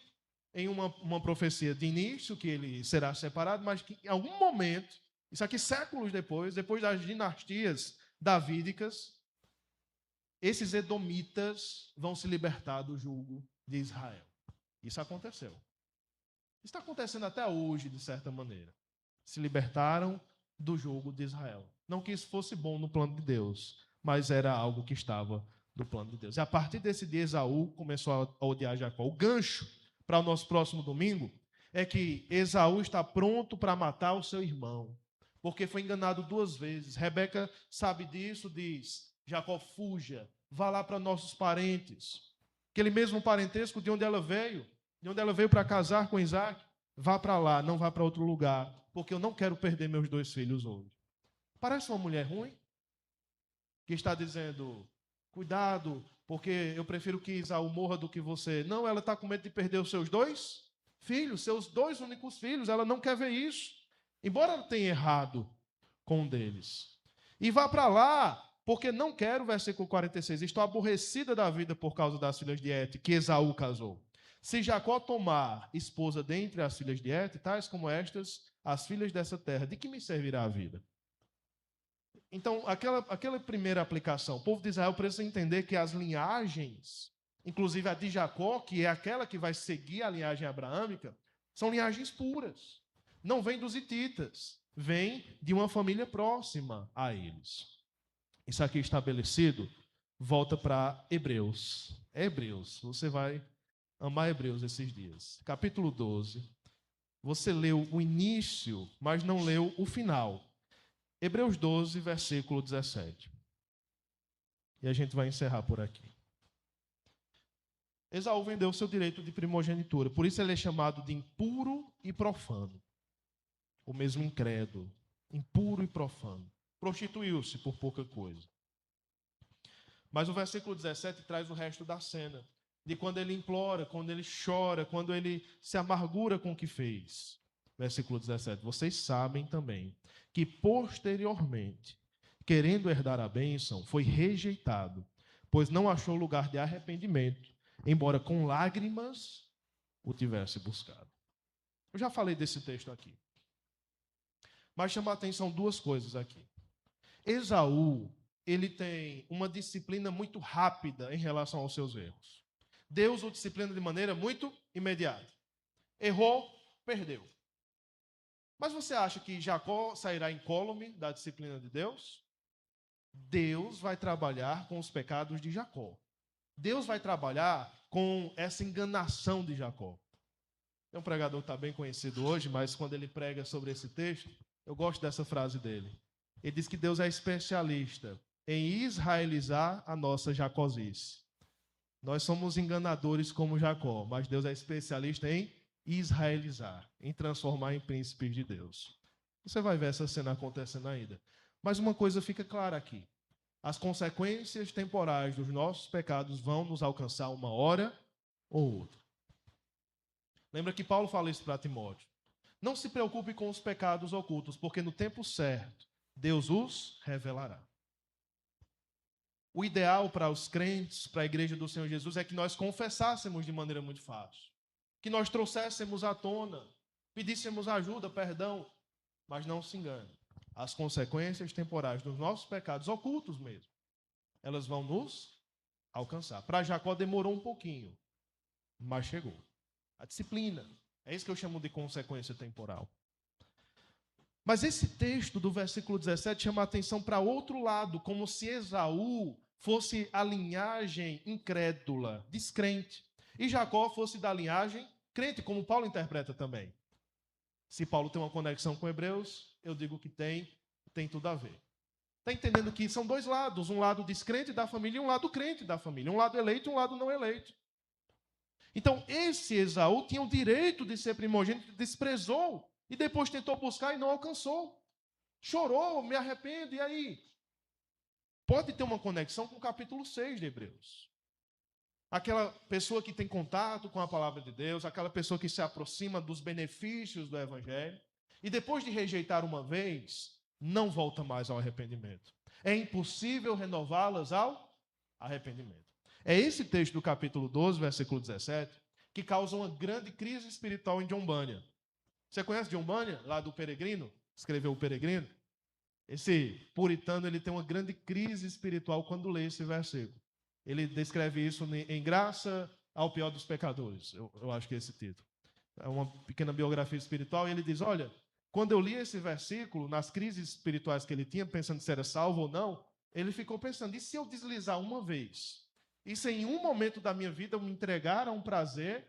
em uma profecia de início, que ele será separado, mas que em algum momento, isso aqui séculos depois das dinastias davídicas, esses edomitas vão se libertar do jugo de Israel. Isso aconteceu. Está acontecendo até hoje, de certa maneira. Se libertaram do jugo de Israel. Não que isso fosse bom no plano de Deus, mas era algo que estava no plano de Deus. E a partir desse dia, Esaú começou a odiar Jacó. O gancho para o nosso próximo domingo é que Esaú está pronto para matar o seu irmão, porque foi enganado 2 vezes. Rebeca sabe disso, diz: Jacó, fuja, vá lá para nossos parentes. Aquele mesmo parentesco de onde ela veio para casar com Isaac, vá para lá, não vá para outro lugar, porque eu não quero perder meus 2 filhos hoje. Parece uma mulher ruim, que está dizendo: cuidado, porque eu prefiro que Esaú morra do que você. Não, ela está com medo de perder os seus 2 filhos, seus 2 únicos filhos, ela não quer ver isso, embora ela tenha errado com um deles. E vá para lá, porque não quero, versículo 46, estou aborrecida da vida por causa das filhas de Et, que Esaú casou. Se Jacó tomar esposa dentre as filhas de Et, tais como estas, as filhas dessa terra, de que me servirá a vida? Então, aquela primeira aplicação, o povo de Israel precisa entender que as linhagens, inclusive a de Jacó, que é aquela que vai seguir a linhagem abraâmica, são linhagens puras. Não vem dos hititas, vem de uma família próxima a eles. Isso aqui estabelecido, volta para Hebreus. Hebreus, você vai amar Hebreus esses dias. Capítulo 12. Você leu o início, mas não leu o final. Hebreus 12, versículo 17. E a gente vai encerrar por aqui. Esaú vendeu o seu direito de primogenitura, por isso ele é chamado de impuro e profano. O mesmo incrédulo, impuro e profano. Prostituiu-se por pouca coisa. Mas o versículo 17 traz o resto da cena, de quando ele implora, quando ele chora, quando ele se amargura com o que fez. Versículo 17. Vocês sabem também que posteriormente, querendo herdar a bênção, foi rejeitado, pois não achou lugar de arrependimento, embora com lágrimas o tivesse buscado. Eu já falei desse texto aqui. Mas chama a atenção 2 coisas aqui. Esaú, ele tem uma disciplina muito rápida em relação aos seus erros. Deus o disciplina de maneira muito imediata. Errou, perdeu. Mas você acha que Jacó sairá incólume da disciplina de Deus? Deus vai trabalhar com os pecados de Jacó. Deus vai trabalhar com essa enganação de Jacó. Tem um pregador que está bem conhecido hoje, mas quando ele prega sobre esse texto, eu gosto dessa frase dele. Ele diz que Deus é especialista em israelizar a nossa jacosice. Nós somos enganadores como Jacó, mas Deus é especialista em israelizar, em transformar em príncipes de Deus. Você vai ver essa cena acontecendo ainda. Mas uma coisa fica clara aqui. As consequências temporais dos nossos pecados vão nos alcançar uma hora ou outra. Lembra que Paulo fala isso para Timóteo. Não se preocupe com os pecados ocultos, porque no tempo certo, Deus os revelará. O ideal para os crentes, para a igreja do Senhor Jesus, é que nós confessássemos de maneira muito fácil. Que nós trouxéssemos à tona, pedíssemos ajuda, perdão. Mas não se engane. As consequências temporais dos nossos pecados, ocultos mesmo, elas vão nos alcançar. Para Jacó demorou um pouquinho, mas chegou. A disciplina, é isso que eu chamo de consequência temporal. Mas esse texto do versículo 17 chama a atenção para outro lado, como se Esaú fosse a linhagem incrédula, descrente, e Jacó fosse da linhagem crente, como Paulo interpreta também. Se Paulo tem uma conexão com Hebreus, eu digo que tem tudo a ver. Está entendendo que são 2 lados, um lado descrente da família e um lado crente da família, um lado eleito e um lado não eleito. Então, esse Esaú tinha o direito de ser primogênito, desprezou, e depois tentou buscar e não alcançou. Chorou, me arrependo, e aí? Pode ter uma conexão com o capítulo 6 de Hebreus. aquela pessoa que tem contato com a palavra de Deus, aquela pessoa que se aproxima dos benefícios do Evangelho, e depois de rejeitar uma vez, não volta mais ao arrependimento. É impossível renová-las ao arrependimento. É esse texto do capítulo 12, versículo 17, que causa uma grande crise espiritual em John Bunyan. Você conhece John Bunyan, lá do Peregrino? Escreveu o Peregrino? Esse puritano, ele tem uma grande crise espiritual quando lê esse versículo. Ele descreve isso em Graça ao Pior dos Pecadores. Eu acho que é esse título. É uma pequena biografia espiritual. E ele diz, olha, quando eu li esse versículo, nas crises espirituais que ele tinha, pensando se era salvo ou não, ele ficou pensando, e se eu deslizar uma vez? E se em um momento da minha vida eu me entregar a um prazer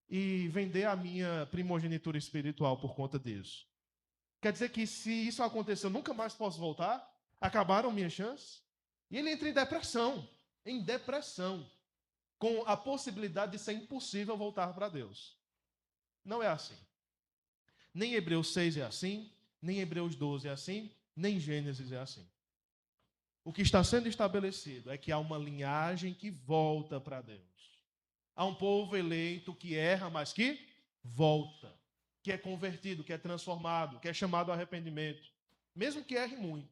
e vender a minha primogenitura espiritual por conta disso? Quer dizer que se isso acontecer, eu nunca mais posso voltar? Acabaram minhas chances? E ele entra em depressão, com a possibilidade de ser impossível voltar para Deus. Não é assim. Nem Hebreus 6 é assim, nem Hebreus 12 é assim, nem Gênesis é assim. O que está sendo estabelecido é que há uma linhagem que volta para Deus. Há um povo eleito que erra, mas que volta, que é convertido, que é transformado, que é chamado ao arrependimento, mesmo que erre muito.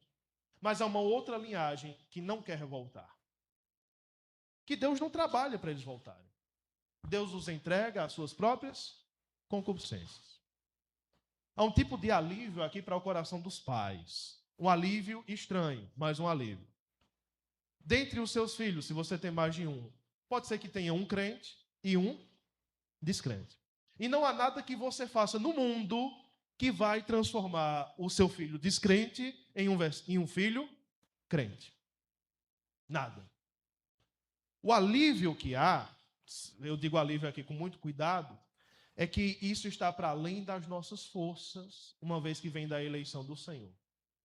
Mas há uma outra linhagem que não quer voltar. Que Deus não trabalha para eles voltarem. Deus os entrega às suas próprias concupiscências. Há um tipo de alívio aqui para o coração dos pais. Um alívio estranho, mas um alívio. Dentre os seus filhos, se você tem mais de um, pode ser que tenha um crente e um descrente. E não há nada que você faça no mundo que vai transformar o seu filho descrente em um filho crente. Nada. O alívio que há, eu digo alívio aqui com muito cuidado, é que isso está para além das nossas forças, uma vez que vem da eleição do Senhor.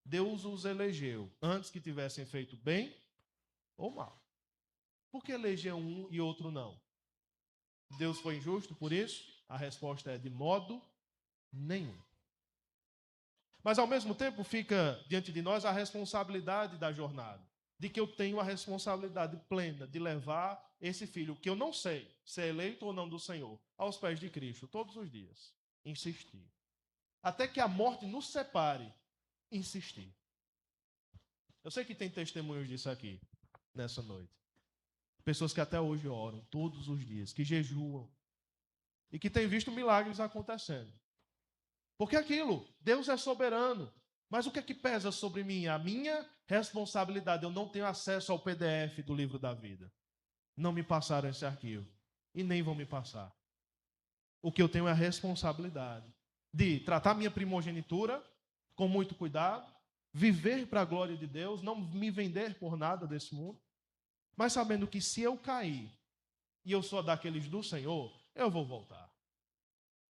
Deus os elegeu antes que tivessem feito bem ou mal. Por que elegeu um e outro não? Deus foi injusto por isso? A resposta é de modo nenhum. Mas ao mesmo tempo fica diante de nós a responsabilidade da jornada, de que eu tenho a responsabilidade plena de levar esse filho, que eu não sei se é eleito ou não do Senhor, aos pés de Cristo todos os dias. Insistir. Até que a morte nos separe, insistir. Eu sei que tem testemunhos disso aqui, nessa noite. Pessoas que até hoje oram, todos os dias, que jejuam, e que têm visto milagres acontecendo. Porque aquilo, Deus é soberano. Mas o que é que pesa sobre mim? A minha responsabilidade. Eu não tenho acesso ao PDF do livro da vida. Não me passaram esse arquivo. E nem vão me passar. O que eu tenho é a responsabilidade de tratar minha primogenitura com muito cuidado, viver para a glória de Deus, não me vender por nada desse mundo, mas sabendo que se eu cair e eu sou daqueles do Senhor, eu vou voltar.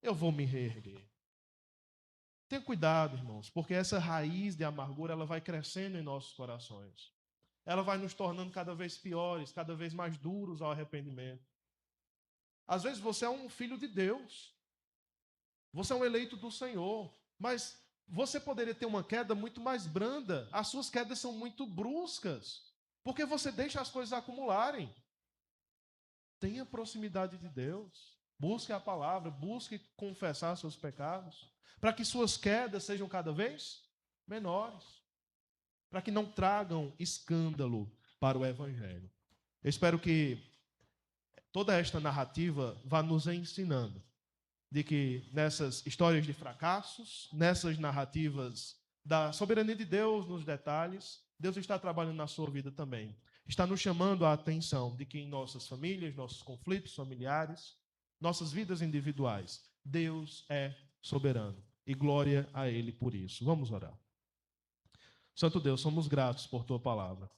Eu vou me reerguer. Tenha cuidado, irmãos, porque essa raiz de amargura ela vai crescendo em nossos corações. Ela vai nos tornando cada vez piores, cada vez mais duros ao arrependimento. Às vezes você é um filho de Deus. Você é um eleito do Senhor. Mas você poderia ter uma queda muito mais branda. As suas quedas são muito bruscas. Porque você deixa as coisas acumularem. Tenha proximidade de Deus. Busque a palavra, busque confessar seus pecados, para que suas quedas sejam cada vez menores, para que não tragam escândalo para o Evangelho. Eu espero que toda esta narrativa vá nos ensinando de que nessas histórias de fracassos, nessas narrativas da soberania de Deus nos detalhes, Deus está trabalhando na sua vida também. Está nos chamando a atenção de que em nossas famílias, nossos conflitos familiares, nossas vidas individuais, Deus é soberano. E glória a Ele por isso. Vamos orar. Santo Deus, somos gratos por Tua palavra.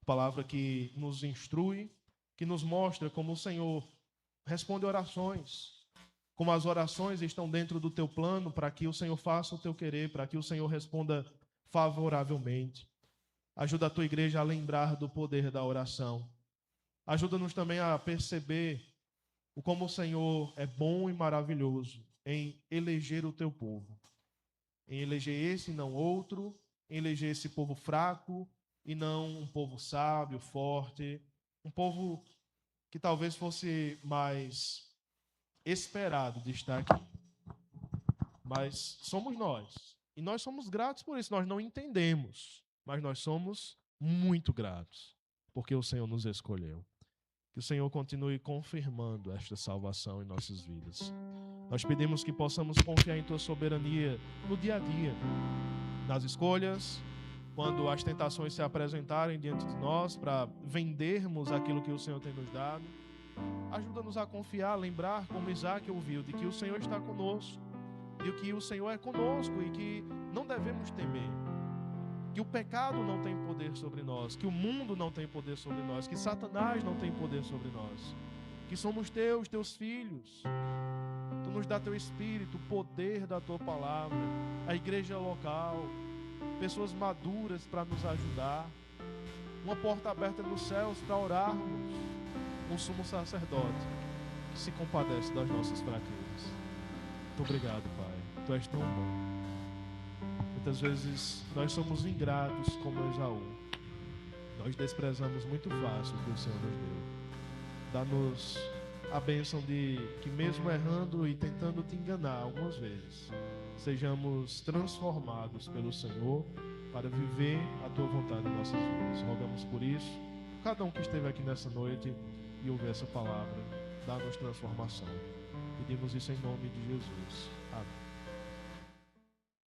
Palavra que nos instrui, que nos mostra como o Senhor responde orações, como as orações estão dentro do Teu plano para que o Senhor faça o Teu querer, para que o Senhor responda favoravelmente. Ajuda a Tua igreja a lembrar do poder da oração. Ajuda-nos também a perceber como o Senhor é bom e maravilhoso em eleger o Teu povo. Em eleger esse e não outro, em eleger esse povo fraco e não um povo sábio, forte, um povo que talvez fosse mais esperado de estar aqui. Mas somos nós. E nós somos gratos por isso. Nós não entendemos, mas nós somos muito gratos, porque o Senhor nos escolheu. Que o Senhor continue confirmando esta salvação em nossas vidas. Nós pedimos que possamos confiar em Tua soberania no dia a dia, nas escolhas, quando as tentações se apresentarem diante de nós para vendermos aquilo que o Senhor tem nos dado. Ajuda-nos a confiar, lembrar, como Isaac ouviu, de que o Senhor está conosco, de que o Senhor é conosco e que não devemos temer, que o pecado não tem poder sobre nós, que o mundo não tem poder sobre nós, que Satanás não tem poder sobre nós, que somos teus filhos. Tu nos dá teu Espírito, o poder da tua palavra, a igreja local, pessoas maduras para nos ajudar, uma porta aberta nos céus para orarmos, um sumo sacerdote que se compadece das nossas fraquezas. Muito obrigado, Pai. Tu és tão bom. Muitas vezes nós somos ingratos como Esaú. Nós desprezamos muito fácil o que o Senhor nos deu. Dá-nos a bênção de que mesmo errando e tentando te enganar algumas vezes, sejamos transformados pelo Senhor para viver a Tua vontade em nossas vidas. Rogamos por isso. Cada um que esteve aqui nessa noite e ouvir essa palavra, dá-nos transformação. Pedimos isso em nome de Jesus. Amém.